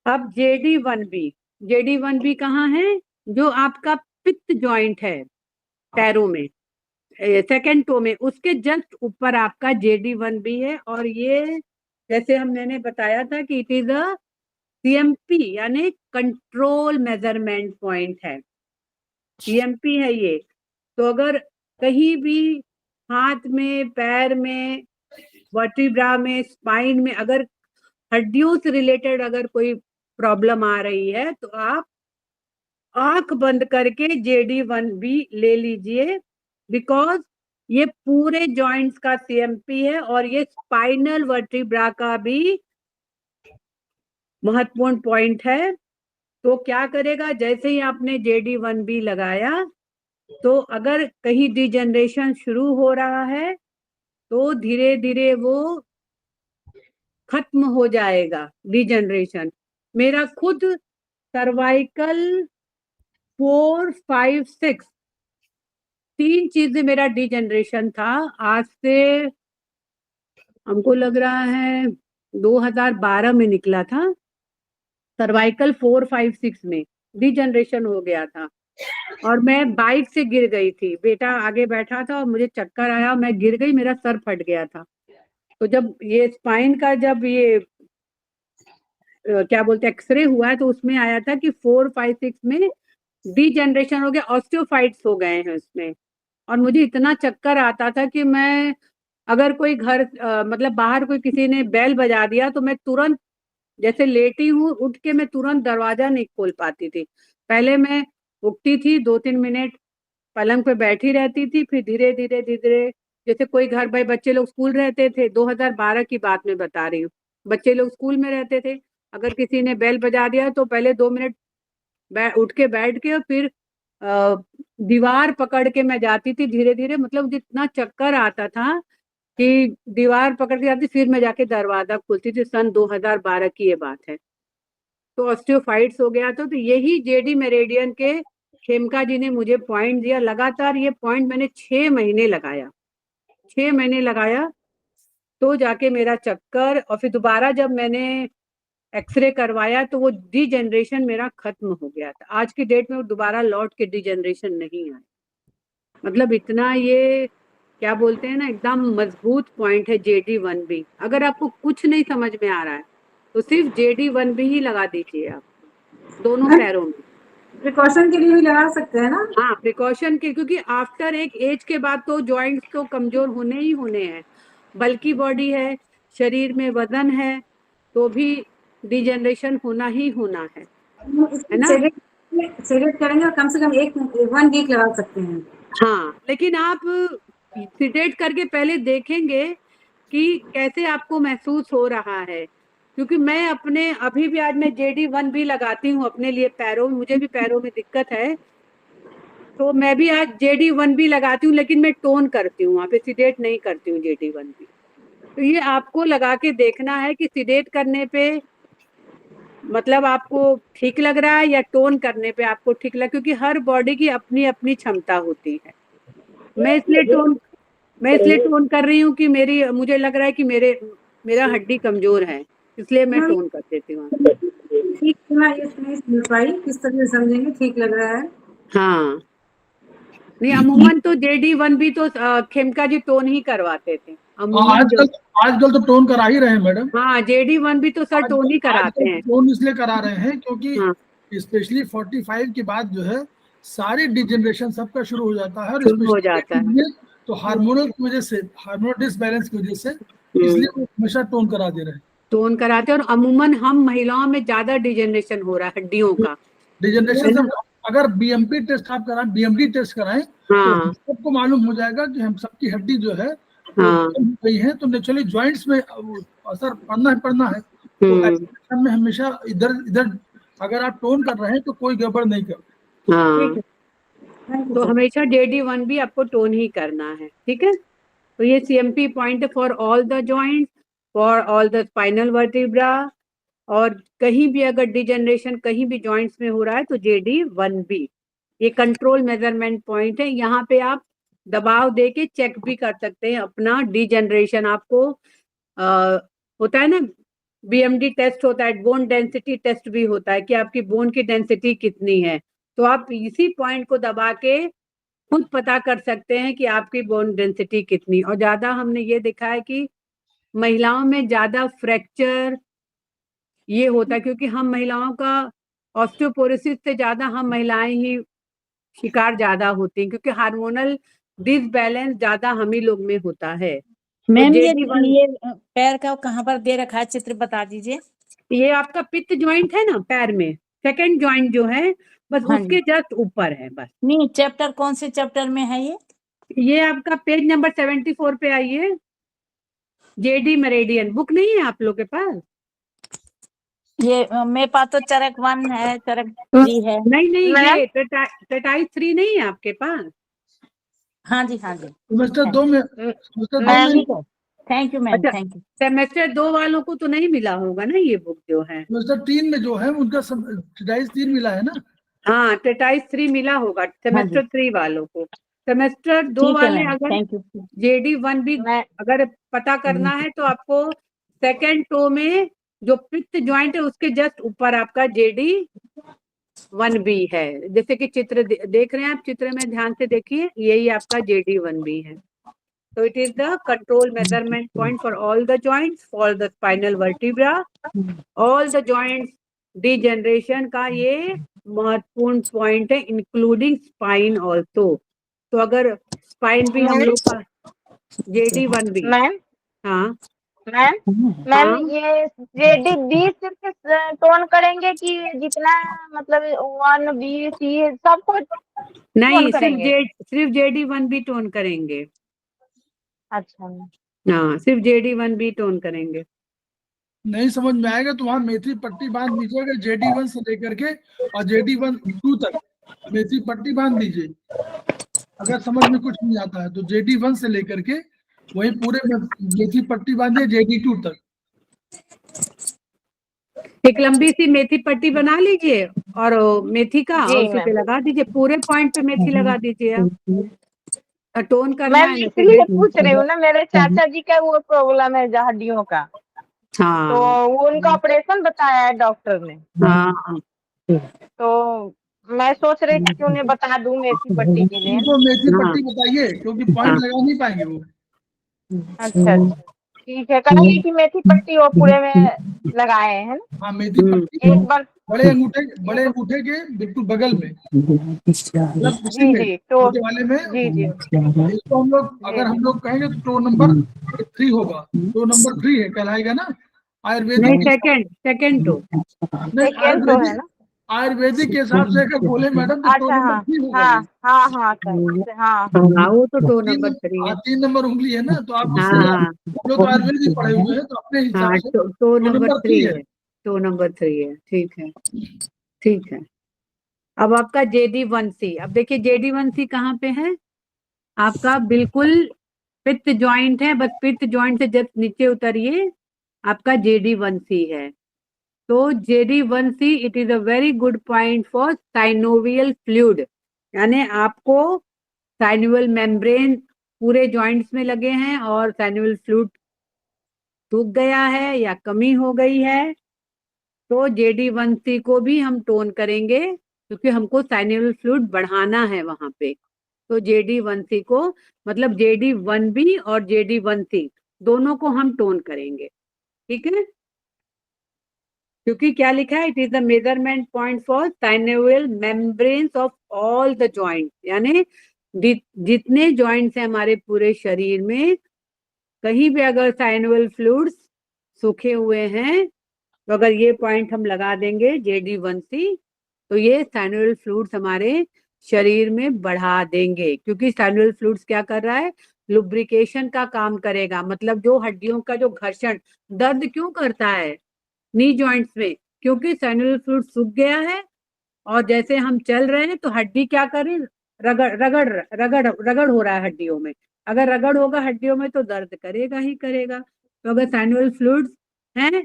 अब JD1B कहाँ है, जो आपका पित्त जॉइंट है पैरों में, सेकेंड टो में, उसके जस्ट ऊपर आपका JD1B है। और ये जैसे हमने बताया था कि इट इज अ CMP यानी कंट्रोल मेजरमेंट पॉइंट है, CMP है ये। तो अगर कहीं भी हाथ में, पैर में, वर्टिब्रा में, स्पाइन में अगर हड्डियों से रिलेटेड अगर कोई प्रॉब्लम आ रही है तो आप आंख बंद करके JD1B ले लीजिए, बिकॉज ये पूरे जॉइंट्स का CMP है और ये स्पाइनल वर्टिब्रा का भी महत्वपूर्ण पॉइंट है। तो क्या करेगा, जैसे ही आपने JD1B लगाया तो अगर कहीं डिजनरेशन शुरू हो रहा है तो धीरे धीरे वो खत्म हो जाएगा डिजनरेशन। मेरा खुद सर्वाइकल 4, 5, 6 3 चीजें मेरा डिजनरेशन था, आज से हमको लग रहा है 2012 में निकला था, सर्वाइकल 4, 5, 6 में डिजनरेशन हो गया था और मैं बाइक से गिर गई थी, बेटा आगे बैठा था और मुझे चक्कर आया, मैं गिर गई, मेरा सर फट गया था। तो जब ये स्पाइन का जब ये क्या बोलते हैं एक्सरे हुआ है तो उसमें आया था कि 4, 5, 6 में डिजनरेशन हो गया, ऑस्टियोफाइट्स हो गए हैं उसमें। और मुझे इतना चक्कर आता था कि मैं अगर कोई घर मतलब बाहर कोई किसी ने बेल बजा दिया तो मैं तुरंत, जैसे लेटी हूँ उठ के मैं तुरंत दरवाजा नहीं खोल पाती थी। पहले मैं उठती थी 2-3 मिनट पलंग पे बैठी रहती थी, फिर धीरे धीरे धीरे, जैसे कोई घर भाई बच्चे लोग स्कूल रहते थे, 2012 की बात मैं बता रही हूँ, बच्चे लोग स्कूल में रहते थे, अगर किसी ने बेल बजा दिया तो पहले 2 मिनट उठ के बैठ के और फिर दीवार पकड़ के मैं जाती थी धीरे धीरे, मतलब जितना चक्कर आता था कि दीवार पकड़ के जाती, फिर मैं जाके दरवाजा खोलती थी। सन 2012 की ये बात है। तो ऑस्टियोफाइट्स हो गया था, तो यही JD मेरिडियन के खेमका जी ने मुझे पॉइंट दिया, लगातार ये पॉइंट मैंने 6 महीने लगाया, 6 महीने लगाया तो जाके मेरा चक्कर, और फिर दोबारा जब मैंने एक्सरे करवाया तो वो डिजेनरेशन मेरा खत्म हो गया था। आज की डेट में वो दोबारा लौट के डिजेनरेशन नहीं आया। मतलब इतना ये क्या बोलते हैं ना, एकदम मजबूत पॉइंट है JD1B। अगर आपको कुछ नहीं समझ में आ रहा है तो सिर्फ JD1B ही लगा दीजिए आप दोनों पैरों में। प्रिकॉशन के लिए भी लगा सकते हैं ना? हाँ, प्रिकॉशन के, क्योंकि आफ्टर एक एज के बाद तो जॉइंट्स तो कमजोर होने ही होने हैं। बल्कि बॉडी है, शरीर में वजन है, तो भी डिजेनरेशन होना ही होना है ना? सेलेक्ट करेंगे और कम से कम 1 वीक लगा सकते हैं। हाँ, लेकिन आप सिडेट करके पहले देखेंगे कि कैसे आपको महसूस हो रहा है, क्योंकि मैं अपने अभी भी आज मैं JD1B लगाती हूँ अपने लिए पैरों में, मुझे भी पैरों में दिक्कत है तो मैं भी आज JD1B लगाती हूँ, लेकिन मैं टोन करती हूँ, वहाँ पे सिडेट नहीं करती हूँ JD1B। तो ये आपको लगा के देखना है कि सिडेट करने पे मतलब आपको ठीक लग रहा है या टोन करने पे आपको ठीक लग, क्योंकि हर बॉडी की अपनी अपनी क्षमता होती है। मैं इसलिए टोन कर रही हूँ कि मुझे लग रहा है कि मेरा हड्डी कमजोर है, इसलिए मैं टोन कर देती हूँ। ठीक, मैं ये नहीं समझ पाई, किस तरह से समझेंगे ठीक लग रहा है। हाँ, नहीं अमूमन तो JD1B तो खेमका जी टोन ही करवाते थे अमूमन। आजकल तो टोन करा ही रहे हैं मैडम। हाँ, JD1B तो सर टोन ही कराते हैं। टोन इसलिए करा रहे हैं क्योंकि हाँ, स्पेशली 45 के बाद जो है सारी डिजेनरेशन सबका शुरू हो जाता है, और शुरू हो जाता है। स्पेशली तो हार्मोनल की वजह से, हार्मोनल डिसबैलेंस की वजह से, इसलिए वो हमेशा टोन करा दे रहे हैं। टोन कराते हैं, और अमूमन हम महिलाओं में ज्यादा डिजेनरेशन हो रहा है हड्डियों का। डिजेनरेशन से अगर BMP टेस्ट आप कराएं, BMD टेस्ट कराएं, हाँ, तो सबको मालूम हो जाएगा कि हम सबकी हड्डी जो है हाँ, गई है, तो नेचुरली जॉइंट्स में असर पड़ना है। तो ऐसे में हमेशा इधर इधर अगर आप टोन कर रहे हैं तो कोई गड़बड़ नहीं कर। हाँ, तो हमेशा JD1B आपको टोन ही करना है, ठीक है। तो ये CMP point for all the joints, for all the spinal vertebra, और कहीं भी अगर डिजेनरेशन कहीं भी जॉइंट्स में हो रहा है तो JD1B ये कंट्रोल मेजरमेंट पॉइंट है। यहाँ पे आप दबाव दे के चेक भी कर सकते हैं अपना डिजेनरेशन। आपको होता है ना, BMD टेस्ट होता है, बोन डेंसिटी टेस्ट भी होता है कि आपकी बोन की डेंसिटी कितनी है। तो आप इसी पॉइंट को दबा के खुद पता कर सकते हैं कि आपकी बोन डेंसिटी कितनी। और ज्यादा हमने ये देखा है कि महिलाओं में ज्यादा फ्रैक्चर ये होता है, क्योंकि हम महिलाओं का ऑस्टियोपोरोसिस से ज्यादा हम महिलाएं ही शिकार ज्यादा होती हैं, क्योंकि हार्मोनल डिसबैलेंस ज्यादा हम ही लोग में होता है। मैम तो ये पैर का कहाँ पर दे रखा है, चित्र बता दीजिए। ये आपका पित्त ज्वाइंट है ना पैर में, सेकंड ज्वाइंट जो है बस हाँ उसके जस्ट ऊपर है बस। नहीं, चैप्टर कौन से चैप्टर में है ये आपका पेज नंबर 74 पे आइए। JD मेरेडियन बुक नहीं है आप लोग के पास? ये मेरे पास तो चरक 1 है, चरक 3 है। नहीं ये टेटाइस 3 नहीं है आपके पास? हाँ जी, हाँ जी। सेमेस्टर 2 में thank you ma'am, thank you. Semester 2 वालों को तो नहीं मिला होगा ना ये बुक जो है? सेमेस्टर 3 में जो है उनका टेटाइस 3 मिला है ना? हाँ, टेटाइस 3 मिला होगा सेमेस्टर 3 वालों को। सेमेस्टर 2 वाले अगर JD1B अगर पता करना है तो आपको सेकंड टो में जो पित्त ज्वाइंट है उसके जस्ट ऊपर आपका JD1B है। जैसे कि चित्र देख रहे हैं आप, चित्र में ध्यान से देखिए, यही आपका JD1B है। So it is the control measurement point for all the joints, for the spinal vertebra, all the joints degeneration का ये महत्वपूर्ण पॉइंट है, इंक्लूडिंग स्पाइन ऑल्सो। तो अगर स्पाइन भी हम लोग का JD1B। मैम हाँ मैम ये JD सिर्फ टोन करेंगे कि जितना मतलब 1B C सबको नहीं, करेंगे? सिर्फ JD1B टोन करेंगे। अच्छा, हाँ, सिर्फ JD1B टोन करेंगे। नहीं समझ में आएगा तो वहां मेथी पट्टी बांध दीजिएगा JD1 से लेकर के और JD2 तक मेथी पट्टी बांध दीजिए। अगर समझ में कुछ नहीं आता है तो JD1 से लेकर के वही पूरे मेथी पट्टी बांधिए JD2 तक। एक लंबी सी मेथी पट्टी बना लीजिए और मेथी का जी और उसी पे मैम। लगा दीजिए, पूरे पॉइंट पे मेथी लगा दीजिए आप। टोन करना मैम है ना तो इसलिए पूछ रही हूँ ना, मेरे चाचा जी का वो प्रॉब्लम है हड्डियों का, तो हाँ वो उनका ऑपरेशन बताया है डॉक्टर ने, हाँ तो मैं सोच रही थी कि उन्हें बता दूं मेथी पट्टी के लिए। उनको मेथी हाँ पट्टी बताइए, क्योंकि पॉइंट हाँ लगा नहीं पाएंगे वो। अच्छा अच्छा, ठीक है, कहेंगे कि मेथी पट्टी वो पूरे में लगाए हैं ना, हाँ, मेथी पट्टी एक बार। बड़े अंगूठे के बिल्कुल बगल में, मतलब उसी जी में, जी, तो छोटे वाले में। जी जी इसको हम लोग, जी अगर हम लोग कहेंगे तो टो नंबर 3 होगा। टो नंबर 3 है, कहलाएगा ना आयुर्वेदिक नहीं, के हिसाब। Second to. नहीं, सेकेंड तो है ना। आयुर्वेदिक के हिसाब से अगर बोले मैडम तो टो अच्छा नंबर हाँ 3 होगा हाँ ये। हाँ हाँ सर हाँ हाँ वो तो टो तीन नंबर 3 है। 3 नंबर उंगली है ना, तो आप हाँ इससे हाँ हम लोग तो आयुर्वेदिक पढ़े हुए हैं, तो अपने हिसाब हाँ, से टो टो नंबर नंबर 3 3 है। है। टो नंबर 3 है, ठीक है, ठीक है। अब आपका JD1C, अब देखिए JD1C कहाँ पे है आपका, बिल्कुल पित्त ज्वाइंट है, बस पित्त ज्वाइंट से जब नीचे उतरिए आपका JD1C है। तो JD1C it is a very good point for synovial fluid, यानी आपको साइनोवियल मेम्ब्रेन पूरे जॉइंट्स में लगे हैं और साइनोवियल फ्लूइड सूख गया है या कमी हो गई है, तो JD1C को भी हम टोन करेंगे, क्योंकि हमको साइनोवियल फ्लूइड बढ़ाना है वहां पे। तो JD1C को, मतलब JD1B और JD1C दोनों को हम टोन करेंगे, ठीक है। क्योंकि क्या लिखा है, it is the measurement point for synovial membranes of all the joint, यानी जितने जॉइंट्स हैं हमारे पूरे शरीर में, कहीं भी अगर साइनोवियल फ्लूइड्स सूखे हुए हैं, तो अगर ये पॉइंट हम लगा देंगे JD1C, तो ये साइनोवियल फ्लूइड्स हमारे शरीर में बढ़ा देंगे। क्योंकि साइनोवियल फ्लूइड्स क्या कर रहा है, लुब्रिकेशन का काम करेगा, मतलब जो हड्डियों का जो घर्षण, दर्द क्यों करता है नी जॉइंट्स में, क्योंकि साइनोवियल फ्लूइड सूख गया है, और जैसे हम चल रहे हैं तो हड्डी क्या करे, रगड़ रगड़ रगड़ रगड़ हो रहा है हड्डियों में। अगर रगड़ होगा हड्डियों में तो दर्द करेगा ही करेगा। तो अगर साइनोवियल फ्लूइड्स हैं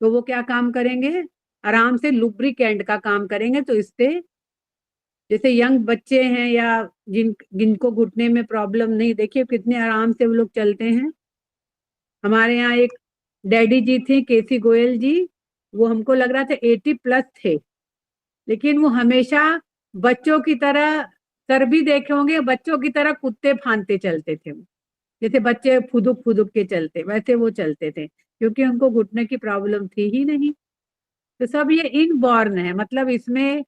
तो वो क्या काम करेंगे, आराम से लुब्रिकेंट का काम करेंगे। तो इससे, जैसे यंग बच्चे हैं या जिनको घुटने में प्रॉब्लम नहीं, देखिए कितने आराम से वो लोग चलते हैं। हमारे यहाँ एक डैडी जी थे, केसी गोयल जी, वो हमको लग रहा था 80+ थे, लेकिन वो हमेशा बच्चों की तरह, सर भी देखे होंगे, बच्चों की तरह कुत्ते फांदते चलते थे वो, जैसे बच्चे फुदुक फुदुक के चलते वैसे वो चलते थे, क्योंकि उनको घुटने की प्रॉब्लम थी ही नहीं। तो सब ये इनबॉर्न है, मतलब इसमें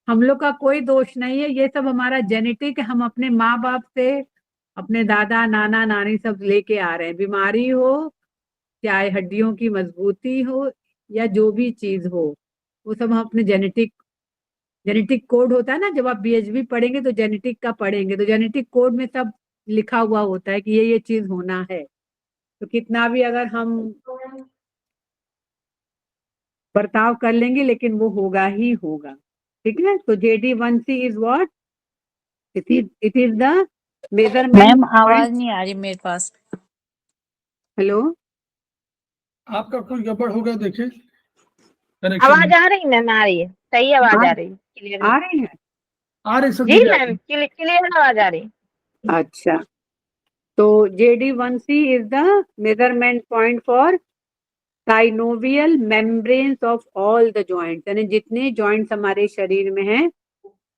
हम लोग का कोई दोष नहीं है, ये सब हमारा जेनेटिक, हम अपने माँ बाप से, अपने दादा नाना नानी सब लेके आ रहे हैं। बीमारी हो, चाहे हड्डियों की मजबूती हो, या जो भी चीज हो, वो सब हम अपने जेनेटिक कोड होता है ना, जब आप BHB पढ़ेंगे तो जेनेटिक का पढ़ेंगे, तो जेनेटिक कोड में सब लिखा हुआ होता है कि ये चीज होना है। तो कितना भी अगर हम बर्ताव कर लेंगे, लेकिन वो होगा ही होगा, ठीक है। तो JD1C is what, it is the measurement ma'am आवाज पॉइंट। नहीं आ रही मेरे पास। हेलो, आपका कोई गड़बड़ होगा, देखिए कनेक्शन में। आवाज आ रही मैम, आ रही है, सही आवाज आ रही है, क्लियर। आ रही है, आ रही, सब जी जगह आ मैम, रही। क्लियर आवाज आ रही। अच्छा। तो JD1C is the measurement point for synovial membranes of all the joints, यानी जितने जॉइंट्स हमारे शरीर में हैं,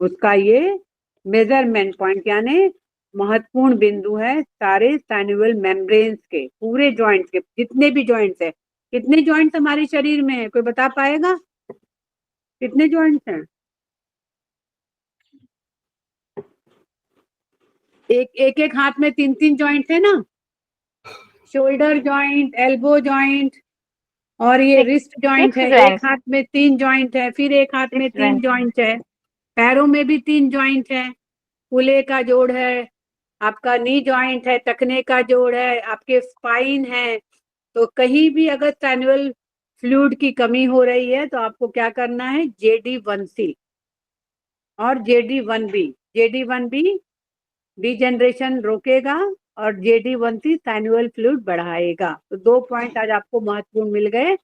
उसका ये मेजरमेंट पॉइंट, यानी महत्वपूर्ण बिंदु है सारे साइनोवियल मेम्ब्रेन्स के, पूरे जॉइंट्स के, जितने भी जॉइंट्स है। कितने जॉइंट्स हमारे शरीर में है, कोई बता पाएगा कितने जॉइंट्स हैं? एक एक हाथ में 3 3 जॉइंट है ना, शोल्डर जॉइंट, एल्बो जॉइंट, और ये रिस्ट जॉइंट सिक्स है, एक जॉइंट, हाथ में 3 जॉइंट है, फिर एक हाथ में 6 3 जॉइंट। जॉइंट है, पैरों में भी 3 जॉइंट है, कूल्हे का जोड़ है, आपका नी जॉइंट है, टखने का जोड़ है, आपके स्पाइन है। तो कहीं भी अगर साइनोवियल फ्लूइड की कमी हो रही है तो आपको क्या करना है, JD1C और JD1B। JD1B डिजेनरेशन रोकेगा और JD1C साइनोवियल फ्लूइड बढ़ाएगा। तो 2 पॉइंट आज आपको महत्वपूर्ण मिल गए।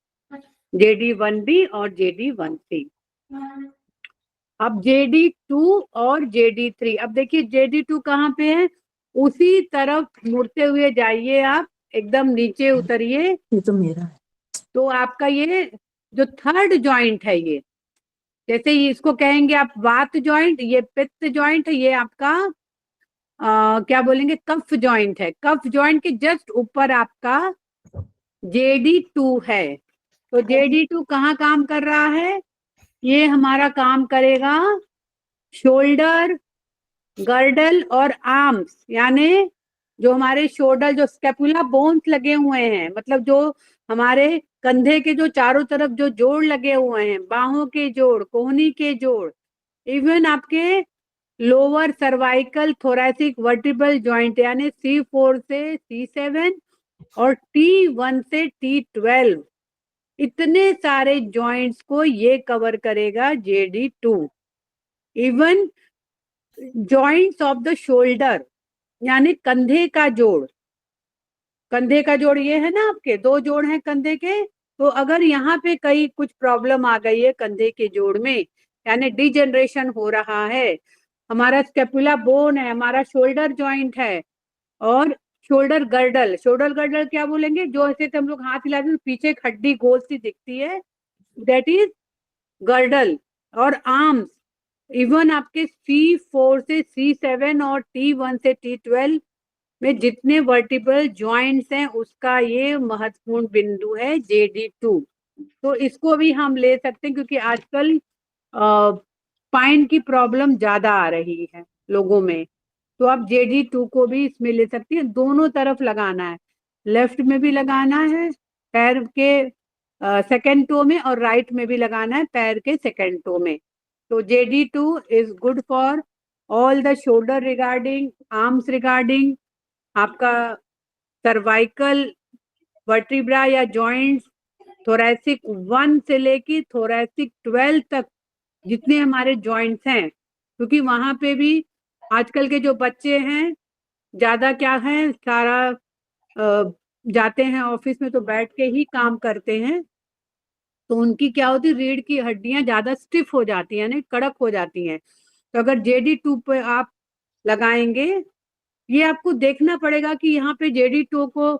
JD1B और JD1C। अब JD2 और JD3, अब देखिए JD2 कहाँ पे है, उसी तरफ मुड़ते हुए जाइए, आप एकदम नीचे उतरिए, ये तो मेरा है। तो आपका ये जो थर्ड जॉइंट है, ये जैसे इसको कहेंगे आप वात जॉइंट, ये पित्त जॉइंट है, ये आपका क्या बोलेंगे, कफ जॉइंट है। कफ जॉइंट के जस्ट ऊपर आपका JD2 है। तो JD2 कहाँ काम कर रहा है, ये हमारा काम करेगा शोल्डर, गर्डल और आर्म्स, यानी जो हमारे शोल्डर, जो स्कैपुला बोन्स लगे हुए हैं, मतलब जो हमारे कंधे के जो चारों तरफ जो जोड़ लगे हुए हैं, बाहों के जोड़, कोहनी के जोड़, इवन आपके lower cervical thoracic vertebral joint, यानी C4 से C7 और T1 से T12, इतने सारे जॉइंट्स को ये कवर करेगा JD2। Even joints of the shoulder, यानी कंधे का जोड़, कंधे का जोड़ ये है ना, आपके दो जोड़ हैं कंधे के, तो अगर यहाँ पे कहीं कुछ प्रॉब्लम आ गई है कंधे के जोड़ में, यानी डिजनरेशन हो रहा है, हमारा स्कैपुला बोन है, हमारा शोल्डर जॉइंट है, और शोल्डर गर्डल, शोल्डर गर्डल क्या बोलेंगे, जो ऐसे हम लोग हाथ हिलाते हैं पीछे एक हड्डी गोल सी दिखती है, दैट इज गर्डल। और आर्म्स, इवन आपके C4 से C7 और T1 से T12 में जितने वर्टिब्रल जॉइंट्स हैं, उसका ये महत्वपूर्ण बिंदु है JD2। तो इसको भी हम ले सकते हैं, क्योंकि आजकल स्पाइन की प्रॉब्लम ज्यादा आ रही है लोगों में, तो आप JD2 को भी इसमें ले सकती हैं। दोनों तरफ लगाना है, लेफ्ट में भी लगाना है पैर के सेकेंड टो में, और राइट में भी लगाना है पैर के सेकेंड टो में। तो JD2 is good for all the shoulder regarding, arms regarding, आपका सर्वाइकल वर्टिब्रा या जॉइंट्स, थोरैसिक 1 से लेके थोरैसिक 12 तक जितने हमारे जॉइंट्स हैं, क्योंकि वहां पे भी आजकल के जो बच्चे हैं ज्यादा क्या है, सारा जाते हैं ऑफिस में तो बैठ के ही काम करते हैं, तो उनकी क्या होती है, रीढ़ की हड्डियां ज्यादा स्टिफ हो जाती हैं, यानी कड़क हो जाती हैं। तो अगर JD2 पे आप लगाएंगे, ये आपको देखना पड़ेगा कि यहाँ पे JD2 को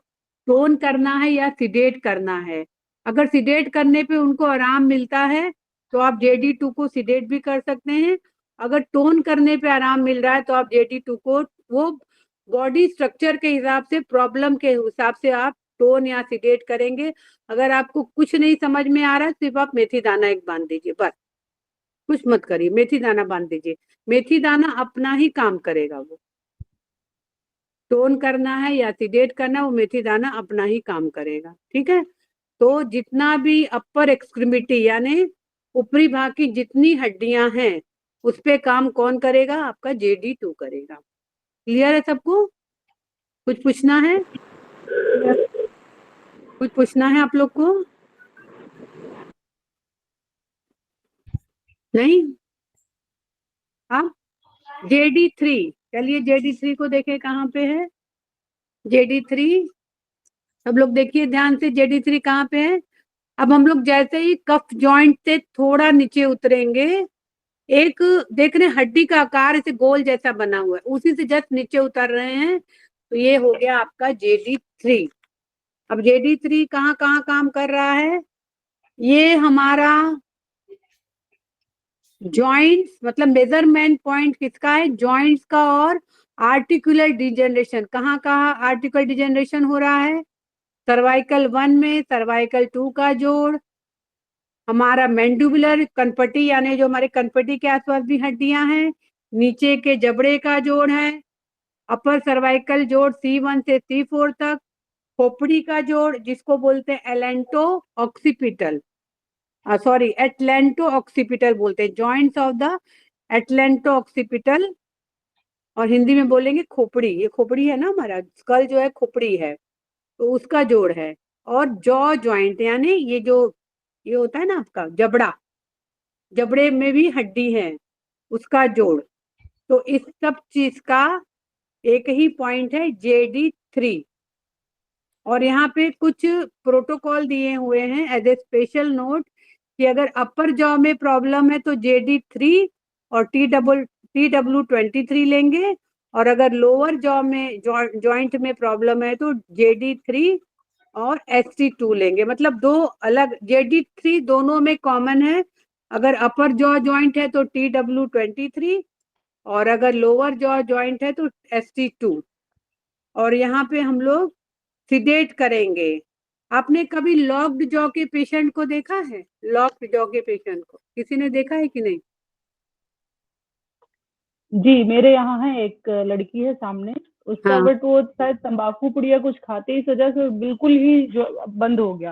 टोन करना है या सिडेट करना है। अगर सिडेट करने पे उनको आराम मिलता है तो आप JD2 को सिडेट भी कर सकते हैं, अगर टोन करने पे आराम मिल रहा है तो आप JD2 को वो बॉडी स्ट्रक्चर के हिसाब से, प्रॉब्लम के हिसाब से आप टोन या सिडेट करेंगे। अगर आपको कुछ नहीं समझ में आ रहा है, सिर्फ आप मेथी दाना एक बांध दीजिए, बस कुछ मत करिए, मेथी दाना बांध दीजिए, मेथी दाना अपना ही काम करेगा। वो टोन करना है या सिडेट करना, वो मेथी दाना अपना ही काम करेगा, ठीक है। तो जितना भी अपर एक्सट्रीमिटी यानी ऊपरी भाग की जितनी हड्डियां हैं, उस पे काम कौन करेगा, आपका JD2 करेगा। क्लियर है सबको? कुछ पूछना है? कुछ पूछना है आप लोग को? नहीं? हाँ, JD3, चलिए JD3 को देखें कहाँ पे है। JD3 सब लोग देखिए ध्यान से, JD3 कहाँ पे है। अब हम लोग जैसे ही कफ जॉइंट से थोड़ा नीचे उतरेंगे, एक देख रहे हैं हड्डी का आकार ऐसे गोल जैसा बना हुआ है, उसी से जस्ट नीचे उतर रहे हैं, तो ये हो गया आपका JD3। अब JD3 कहाँ कहाँ काम कर रहा है, ये हमारा जॉइंट्स, मतलब मेजरमेंट पॉइंट किसका है, जॉइंट्स का, और आर्टिकुलर डिजेनरेशन, कहाँ कहाँ आर्टिकुलर डिजेनरेशन हो रहा है, सर्वाइकल 1 में, सर्वाइकल 2 का जोड़, हमारा मैंडिबुलर कनपटी, यानी जो हमारे कनपटी के आसपास भी हड्डियां हैं, नीचे के जबड़े का जोड़ है, अपर सर्वाइकल जोड़ C1 से C4 तक, खोपड़ी का जोड़ जिसको बोलते हैं एलेंटो ऑक्सीपिटल, सॉरी एटलेंटो ऑक्सीपिटल बोलते हैं, joints of the atlanto occipital, और हिंदी में बोलेंगे खोपड़ी, ये खोपड़ी है ना, हमारा स्कल जो है खोपड़ी है, तो उसका जोड़ है। और जॉ जॉइंट, यानी ये जो ये होता है ना आपका जबड़ा, जबड़े में भी हड्डी है, उसका जोड़। तो इस सब चीज का एक ही पॉइंट है JD3। और यहाँ पे कुछ प्रोटोकॉल दिए हुए हैं एज ए स्पेशल नोट कि अगर अपर जॉ में प्रॉब्लम है तो JD3 और TW23 लेंगे, और अगर लोअर जॉ में जॉइंट में प्रॉब्लम है तो JD3 और ST2 लेंगे। मतलब दो अलग, JD3 दोनों में कॉमन है। अगर अपर जॉ जॉइंट है तो TW23 और अगर लोअर जॉ जॉइंट है तो ST2। और यहाँ पे हम लोग सिडेट करेंगे। आपने कभी लॉक्ड जॉ के पेशेंट को देखा है? लॉक्ड जॉ के पेशेंट को किसी ने देखा है कि नहीं? जी, मेरे यहाँ है एक लड़की है सामने, उसका हाँ। बट वो शायद तंबाकू पुड़िया कुछ खाते इस वजह से बिल्कुल ही जो बंद हो गया।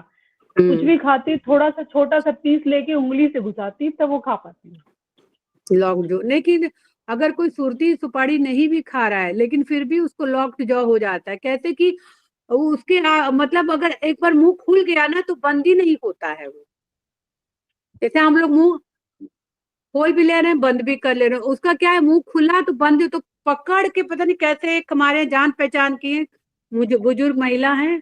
कुछ भी खाती, थोड़ा सा छोटा सा पीस लेके उंगली से घुसाती तब वो खा पाती है। लॉक्ड जॉ, लेकिन अगर कोई सुरती सुपारी नहीं भी खा रहा है लेकिन फिर भी उसको लॉक्ड जॉ हो जाता है। कैसे कि उसके मतलब अगर एक बार मुंह खुल गया ना तो बंद ही नहीं होता है वो। जैसे हम लोग मुंह खोल भी ले रहे हैं, बंद भी कर ले रहे हैं, उसका क्या है, मुंह खुला तो बंद, तो पकड़ के पता नहीं कैसे, एक हमारे जान पहचान की है, मुझे बुजुर्ग महिला है,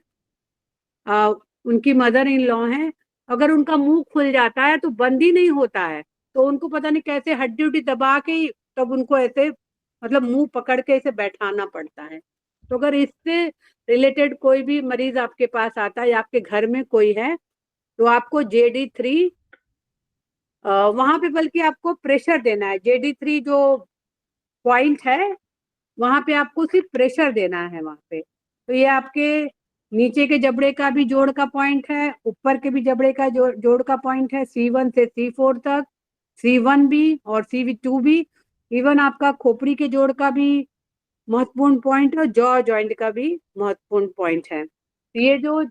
उनकी मदर इन लॉ है, अगर उनका मुंह खुल जाता है तो बंद ही नहीं होता है। तो उनको पता नहीं कैसे हड्डी उड्डी दबा के ही तब उनको ऐसे मतलब मुंह पकड़ के इसे बैठाना पड़ता है। तो अगर इससे रिलेटेड कोई भी मरीज आपके पास आता है या आपके घर में कोई है तो आपको JD3 वहां पे बल्कि आपको प्रेशर देना है। JD3 जो पॉइंट है वहां पे आपको सिर्फ प्रेशर देना है वहां पे। तो ये आपके नीचे के जबड़े का भी जोड़ का पॉइंट है, ऊपर के भी जबड़े का जोड़ का पॉइंट है, C1 से C4 तक, C1 भी और C2 भी। इवन आपका खोपड़ी के जोड़ का भी महत्वपूर्ण पॉइंट है और जॉ जॉइंट का भी महत्वपूर्ण पॉइंट है। तो ये जो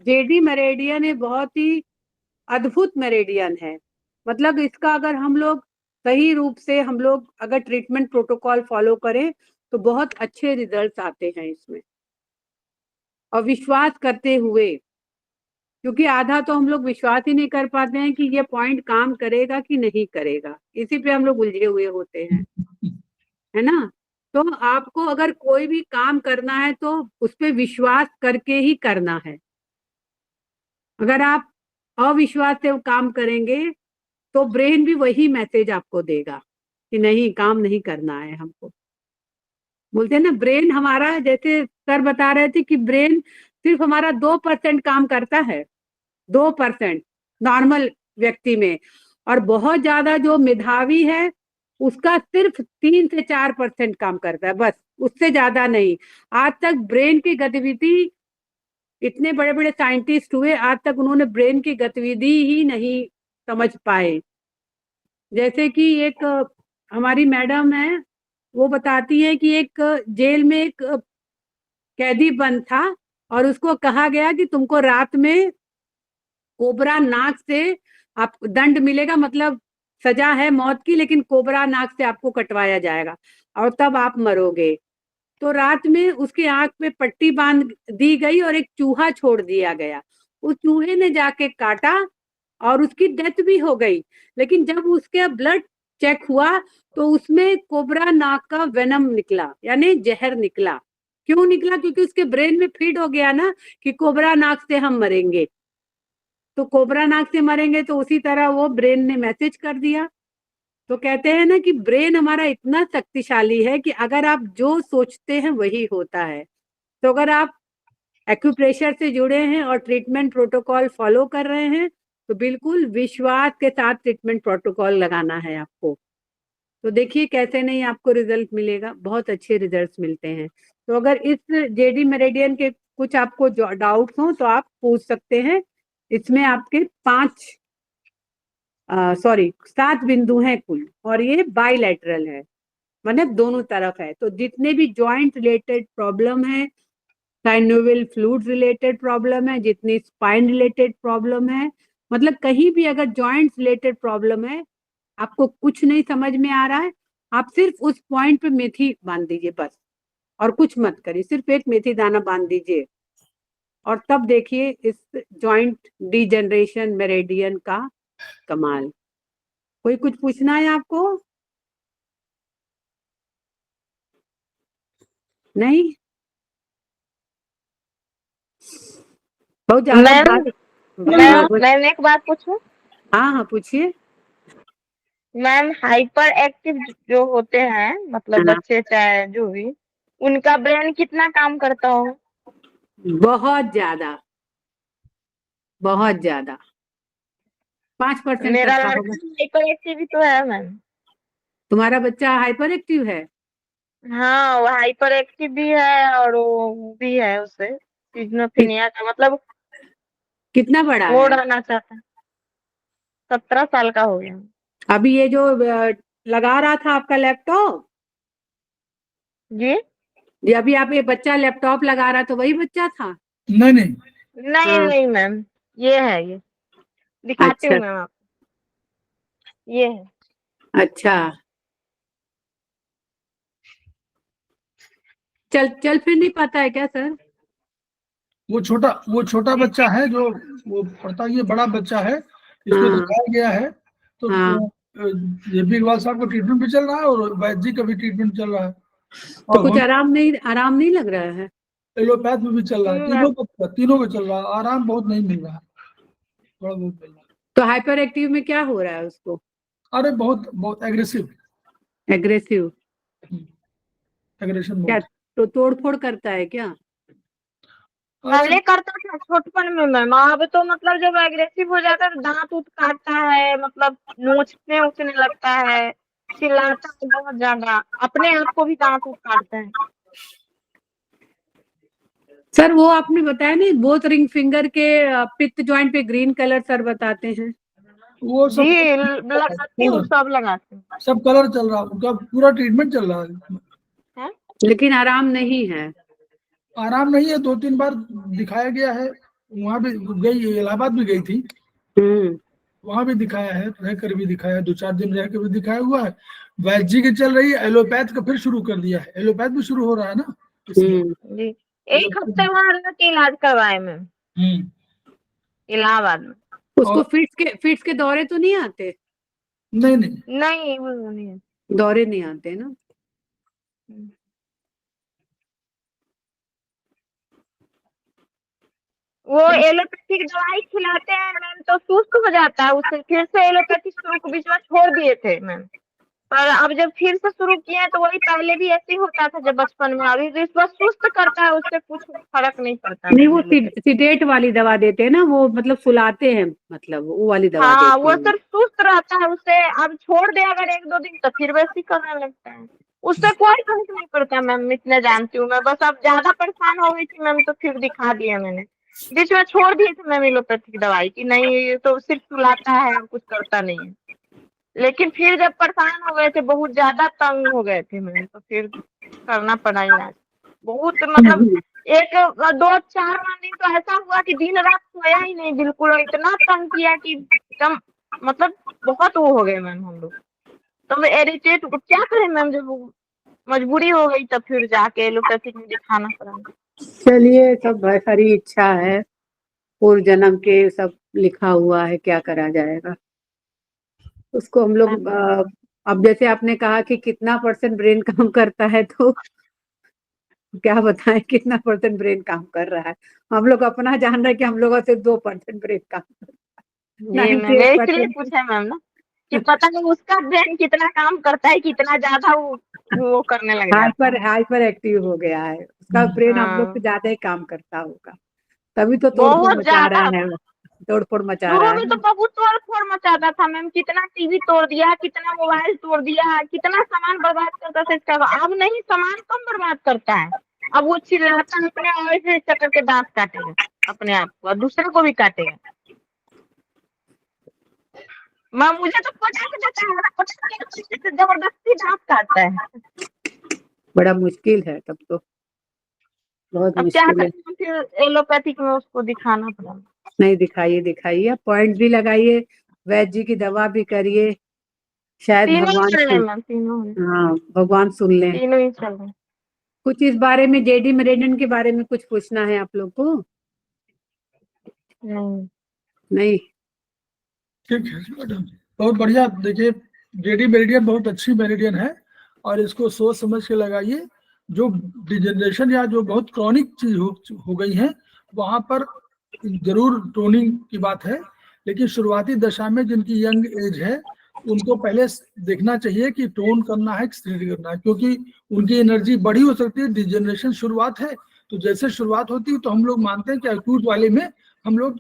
JD मेरेडियन है बहुत ही अद्भुत मेरेडियन है। मतलब इसका अगर हम लोग सही रूप से हम लोग अगर ट्रीटमेंट प्रोटोकॉल फॉलो करें तो बहुत अच्छे रिजल्ट्स आते हैं इसमें, और विश्वास करते हुए, क्योंकि आधा तो हम लोग विश्वास ही नहीं कर पाते हैं कि ये पॉइंट काम करेगा कि नहीं करेगा, इसी पे हम लोग उलझे हुए होते हैं, है ना। तो आपको अगर कोई भी काम करना है तो उस पर विश्वास करके ही करना है। अगर आप अविश्वास से काम करेंगे तो ब्रेन भी वही मैसेज आपको देगा कि नहीं, काम नहीं करना है हमको। बोलते हैं ना, ब्रेन हमारा, जैसे सर बता रहे थे कि ब्रेन सिर्फ हमारा 2% काम करता है, 2% नॉर्मल व्यक्ति में, और बहुत ज्यादा जो मेधावी है उसका सिर्फ 3 से 4% काम करता है, बस, उससे ज्यादा नहीं। आज तक ब्रेन की गतिविधि, इतने बड़े बड़े साइंटिस्ट हुए, आज तक उन्होंने ब्रेन की गतिविधि ही नहीं समझ पाए। जैसे कि एक हमारी मैडम है, वो बताती है कि एक जेल में एक कैदी बंद था और उसको कहा गया कि तुमको रात में कोबरा नाक से आप दंड मिलेगा, मतलब सजा है मौत की, लेकिन कोबरा नाक से आपको कटवाया जाएगा और तब आप मरोगे। तो रात में उसकी आंख पे पट्टी बांध दी गई और एक चूहा छोड़ दिया गया। उस चूहे ने जाके काटा और उसकी डेथ भी हो गई। लेकिन जब उसके ब्लड चेक हुआ तो उसमें कोबरा नाक का वेनम निकला, यानी जहर निकला। क्यों निकला? क्योंकि उसके ब्रेन में फीड हो गया ना कि कोबरा नाक से हम मरेंगे, तो कोबरा नाक से मरेंगे, तो उसी तरह वो ब्रेन ने मैसेज कर दिया। तो कहते हैं ना कि ब्रेन हमारा इतना शक्तिशाली है कि अगर आप जो सोचते हैं वही होता है। तो अगर आप एक्यूप्रेशर से जुड़े हैं और ट्रीटमेंट प्रोटोकॉल फॉलो कर रहे हैं तो बिल्कुल विश्वास के साथ ट्रीटमेंट प्रोटोकॉल लगाना है आपको। तो देखिए कैसे नहीं आपको रिजल्ट मिलेगा, बहुत अच्छे रिजल्ट्स मिलते हैं। तो अगर इस JD मेरेडियन के कुछ आपको डाउट्स हो तो आप पूछ सकते हैं। इसमें आपके 7 बिंदु हैं कुल, और ये बाइलेटरल है, मतलब दोनों तरफ है। तो जितने भी जॉइंट रिलेटेड प्रॉब्लम है, साइनोवियल फ्लूइड रिलेटेड प्रॉब्लम है, जितनी स्पाइन रिलेटेड प्रॉब्लम है, मतलब कहीं भी अगर जॉइंट रिलेटेड प्रॉब्लम है, आपको कुछ नहीं समझ में आ रहा है, आप सिर्फ उस पॉइंट पे मेथी बांध दीजिए बस, और कुछ मत करिए, सिर्फ एक मेथी दाना बांध दीजिए, और तब देखिए इस जॉइंट डिजेनरेशन मेरेडियन का कमाल। कोई कुछ पूछना है आपको? नहीं? बहुत ज्यादा मैम बात- मैम एक बात पूछूं? हाँ हाँ पूछिए। मैम हाइपर एक्टिव जो होते हैं, मतलब हाँ। बच्चे चाहे जो भी, उनका ब्रेन कितना काम करता हो? बहुत ज्यादा, बहुत ज्यादा, 5% मेरा करता लड़का होगा। हाइपर एक्टिव ही तो है मैम। तुम्हारा बच्चा हाइपर एक्टिव है? हाँ, वो हाइपर एक्टिव भी है और वो भी है, उसे सिजोफ्रेनिया का मतलब कितना बड़ा वो है? रहना चाहता है। 17 साल का हो गया। अभी ये जो लगा रहा था आपका लैपटॉप, जी ये अभी आप ये बच्चा लैपटॉप लगा रहा तो वही बच्चा था? नहीं नहीं, नहीं हाँ। नहीं मैम, ये है, ये दिखाती अच्छा हूँ मैम आपको, ये है। अच्छा, चल फिर नहीं पाता है क्या सर? वो छोटा बच्चा है जो वो पढ़ता, ये बड़ा बच्चा है, इसको हाँ दिखाया गया है। तो हाँ। ये भी इकबाल साहब का ट्रीटमेंट भी चल रहा है और वैद्य जी का भी ट्रीटमेंट चल रहा है, तो और कुछ आराम नहीं लग रहा है? एलोपैथ में भी चल रहा है, मैम तीनों को चल रहा है। आराम बहुत नहीं मिल रहा है, थोड़ा बहुत मिल रहा है। तो हाइपर एक्टिव में क्या हो रहा है उसको? अरे बहुत बहुत एग्रेसिव, एग्रेसिव? एग्रेशन क्या बहुत। तो तोड़ फोड़ करता है क्या? अरे पहले करता था छोटपन में मैम, अब तो मतलब जब एग्रेसिव हो जाता है तो दांत उत काटता है, मतलब नोचने उचने लगता है, चिल्लाता है बहुत ज्यादा, अपने आप को भी दांत उत काटता है। सर वो आपने बताया नहीं, बोथ रिंग फिंगर के पित्त ज्वाइंट पे ग्रीन कलर सर बताते हैं। वो सब जी लगाती हूँ, सब लगाती हूँ। सब कलर चल रहा है, उनका पूरा ट्रीटमेंट चल रहा है। हैं? लेकिन आराम नहीं है। आराम नहीं है, 2-3 बार दिखाया गया है, वहां भी गई, इलाहाबाद भी गई थी, वहां भी दिखाया है, रह कर भी दिखाया है, 2-4 दिन रह कर भी दिखाया हुआ है। वैद्य जी की चल रही है, एलोपैथ का फिर शुरू कर दिया है, एलोपैथ भी शुरू हो रहा है ना इसलिए। जी एक हफ्ते वहाँ रह के इलाज करवाए मैम, इलाहाबाद में। उसको और फिट्स के दौरे तो नहीं आते? नहीं नहीं, नहीं वो नहीं है। दौरे नहीं आते ना? वो एलोपैथिक दवाई खिलाते हैं मैम तो सुस्त हो जाता है, उससे फिर से एलोपैथिक शुरू को बीच में छोड़ दिए थे मैम, पर अब जब फिर से शुरू किए हैं तो वही पहले भी ऐसे ही होता था जब बचपन में, अभी इस बार सुस्त करता है, उससे कुछ फर्क नहीं पड़ता नहीं, मैम वो एलोपैथी। सिडेट वाली दवा देते हैं ना, वो मतलब सुलाते हैं, मतलब वो वाली दवा हाँ देते वो हैं। सिर्फ सुस्त रहता है, उससे अब छोड़ दे अगर 1-2 दिन तो फिर वैसे ही करने लगता है, उससे कोई फर्क नहीं पड़ता मैम, इतना जानती हूँ मैं। बस अब ज्यादा परेशान हो गई थी मैम तो फिर दिखा दिया मैंने, बीच में छोड़ दिए थे मैम एलोपैथिक दवाई की, नहीं ये तो सिर्फ सुलाता है और कुछ करता नहीं है। लेकिन फिर जब परेशान हो गए थे, बहुत ज्यादा तंग हो गए थे मैम, तो फिर करना पड़ा इलाज। बहुत मतलब 1-2-4 दिन तो ऐसा हुआ कि दिन रात सोया ही नहीं बिल्कुल, इतना तंग किया कि एकदम मतलब बहुत वो हो गए मैम हम लोग। तो इरिटेट क्या करें मैम, जब मजबूरी हो गई तब फिर जाके एलोपैथिक में दिखाना पड़ा। चलिए, सब हरी इच्छा है, पूर्व जन्म के सब लिखा हुआ है, क्या करा जाएगा उसको हम लोग। अब जैसे आपने कहा कि कितना % ब्रेन काम करता है, तो क्या बताएं कितना % ब्रेन काम कर रहा है। हम लोग अपना जान रहे हैं कि हम लोगों से 2% ब्रेन काम कर रहा है, जी मैम इसलिए 98%। पूछा मैम ना कि पता नहीं उसका ब्रेन कितना काम करता है, कितना ज्यादा वो करने लग जाता है। हाइपर एक्टिव हो गया है, उसका ब्रेन हम लोग से हाँ ज्यादा ही काम करता होगा, तभी तो तोड़फोड़ बहुत मचा ज्यादा। रहा है, तोड़फोड़ मचा शुरू रहा में है तो ना। बहुत तोड़-फोड़ मचाता था मैम, कितना टीवी तोड़ दिया, कितना मोबाइल तोड़ दिया, कितना सामान बर्बाद करता था इसका। अब नहीं, सामान कम बर्बाद करता है, अब वो चिल्लाता है अपने और ऐसे चक्कर के दांत काटेगा अपने आप को और दूसरे को भी काटेगा। मैम मुझे तो पटक देता है, पटक के जबरदस्ती दांत काटता है। बड़ा मुश्किल है तब तो, बहुत अब क्या मुश्किल है। करें, फिर एलोपैथिक में उसको दिखाना पड़ा। नहीं, दिखाइए, पॉइंट भी लगाइए, वैद्य जी की दवा भी करिए, शायद तीनों भगवान चल रहे हैं सुन, मैम, तीनों हैं, हाँ भगवान सुन लें। तीनों ही चल रहे हैं। कुछ इस बारे में जेडी मेरिडियन के बारे में कुछ पूछना है आप लोग को? नहीं? ठीक है मैडम, बहुत बढ़िया। देखिए, जेडी मेरिडियन बहुत अच्छी मेरिडियन है, और इसको सोच समझ के लगाइए। जो डिजेनरेशन या जो बहुत क्रॉनिक चीज हो गई है, वहां पर जरूर टोनिंग की बात है, लेकिन शुरुआती दशा में जिनकी यंग एज है उनको पहले देखना चाहिए कि टोन करना है कि स्टेडी करना है, क्योंकि उनकी एनर्जी बड़ी हो सकती है। डिजेनरेशन शुरुआत है, तो जैसे शुरुआत होती है तो हम लोग मानते हैं कि एक्यूट वाले में हम लोग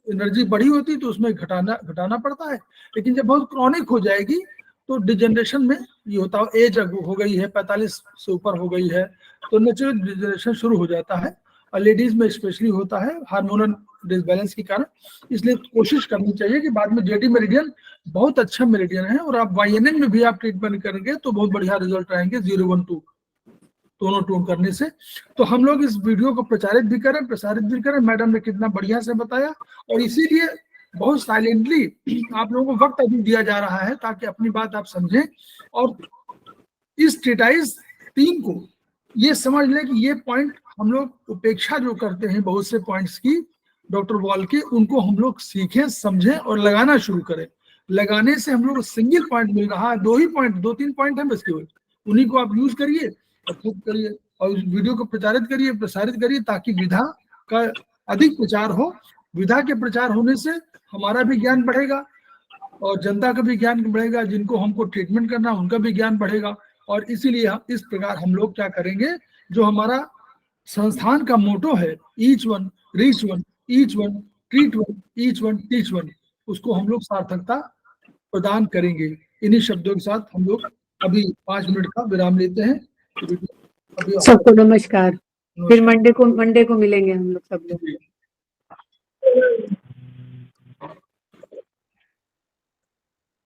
एनर्जी बड़ी होती है तो उसमें घटाना पड़ता है, लेकिन जब बहुत क्रॉनिक हो जाएगी तो डिजेनरेशन में ये होता है, एज हो गई है 45 से ऊपर हो गई है तो नेचुरल डिजेनरेशन शुरू हो जाता है, और लेडीज में स्पेशली होता है हार्मोनल डिसबैलेंस के कारण। इसलिए कोशिश करनी चाहिए कि बाद में जेडी मेरिडियन बहुत अच्छा मेरिडियन है, और आप वाईएनएम में भी आप ट्रीटमेंट करेंगे तो बहुत बढ़िया रिजल्ट आएंगे 012 दोनों टोन करने से। तो हम लोग इस वीडियो को प्रसारित भी करें। मैडम ने कितना बढ़िया से बताया, और इसीलिए बहुत साइलेंटली आप लोगों को वक्त अभी दिया जा रहा है ताकि अपनी बात आप समझें, और इस ट्रीटाइज टीम को ये समझ लें कि ये पॉइंट हम लोग उपेक्षा जो करते हैं बहुत से पॉइंट्स की डॉक्टर वॉल के, उनको हम लोग सीखें, समझें और लगाना शुरू करें। लगाने से हम लोग सिंगल पॉइंट मिल रहा है, 2-3 पॉइंट है बस केवल, उन्हीं को आप यूज करिए और खुद करिए, और उस वीडियो को प्रसारित करिए ताकि विधा का अधिक प्रचार हो। विधा के प्रचार होने से हमारा भी ज्ञान बढ़ेगा और जनता का भी ज्ञान बढ़ेगा, जिनको हमको ट्रीटमेंट करना उनका भी ज्ञान बढ़ेगा। और इसीलिए इस प्रकार हम लोग क्या करेंगे, जो हमारा संस्थान का मोटो है, each one reach one, each one treat one, each one teach one, उसको हम लोग सार्थकता प्रदान करेंगे। इन्हीं शब्दों के साथ हम लोग अभी 5 मिनट का विराम लेते हैं। अभी सबको नमस्कार। फिर मंडे को मिलेंगे हम लोग सब लोग।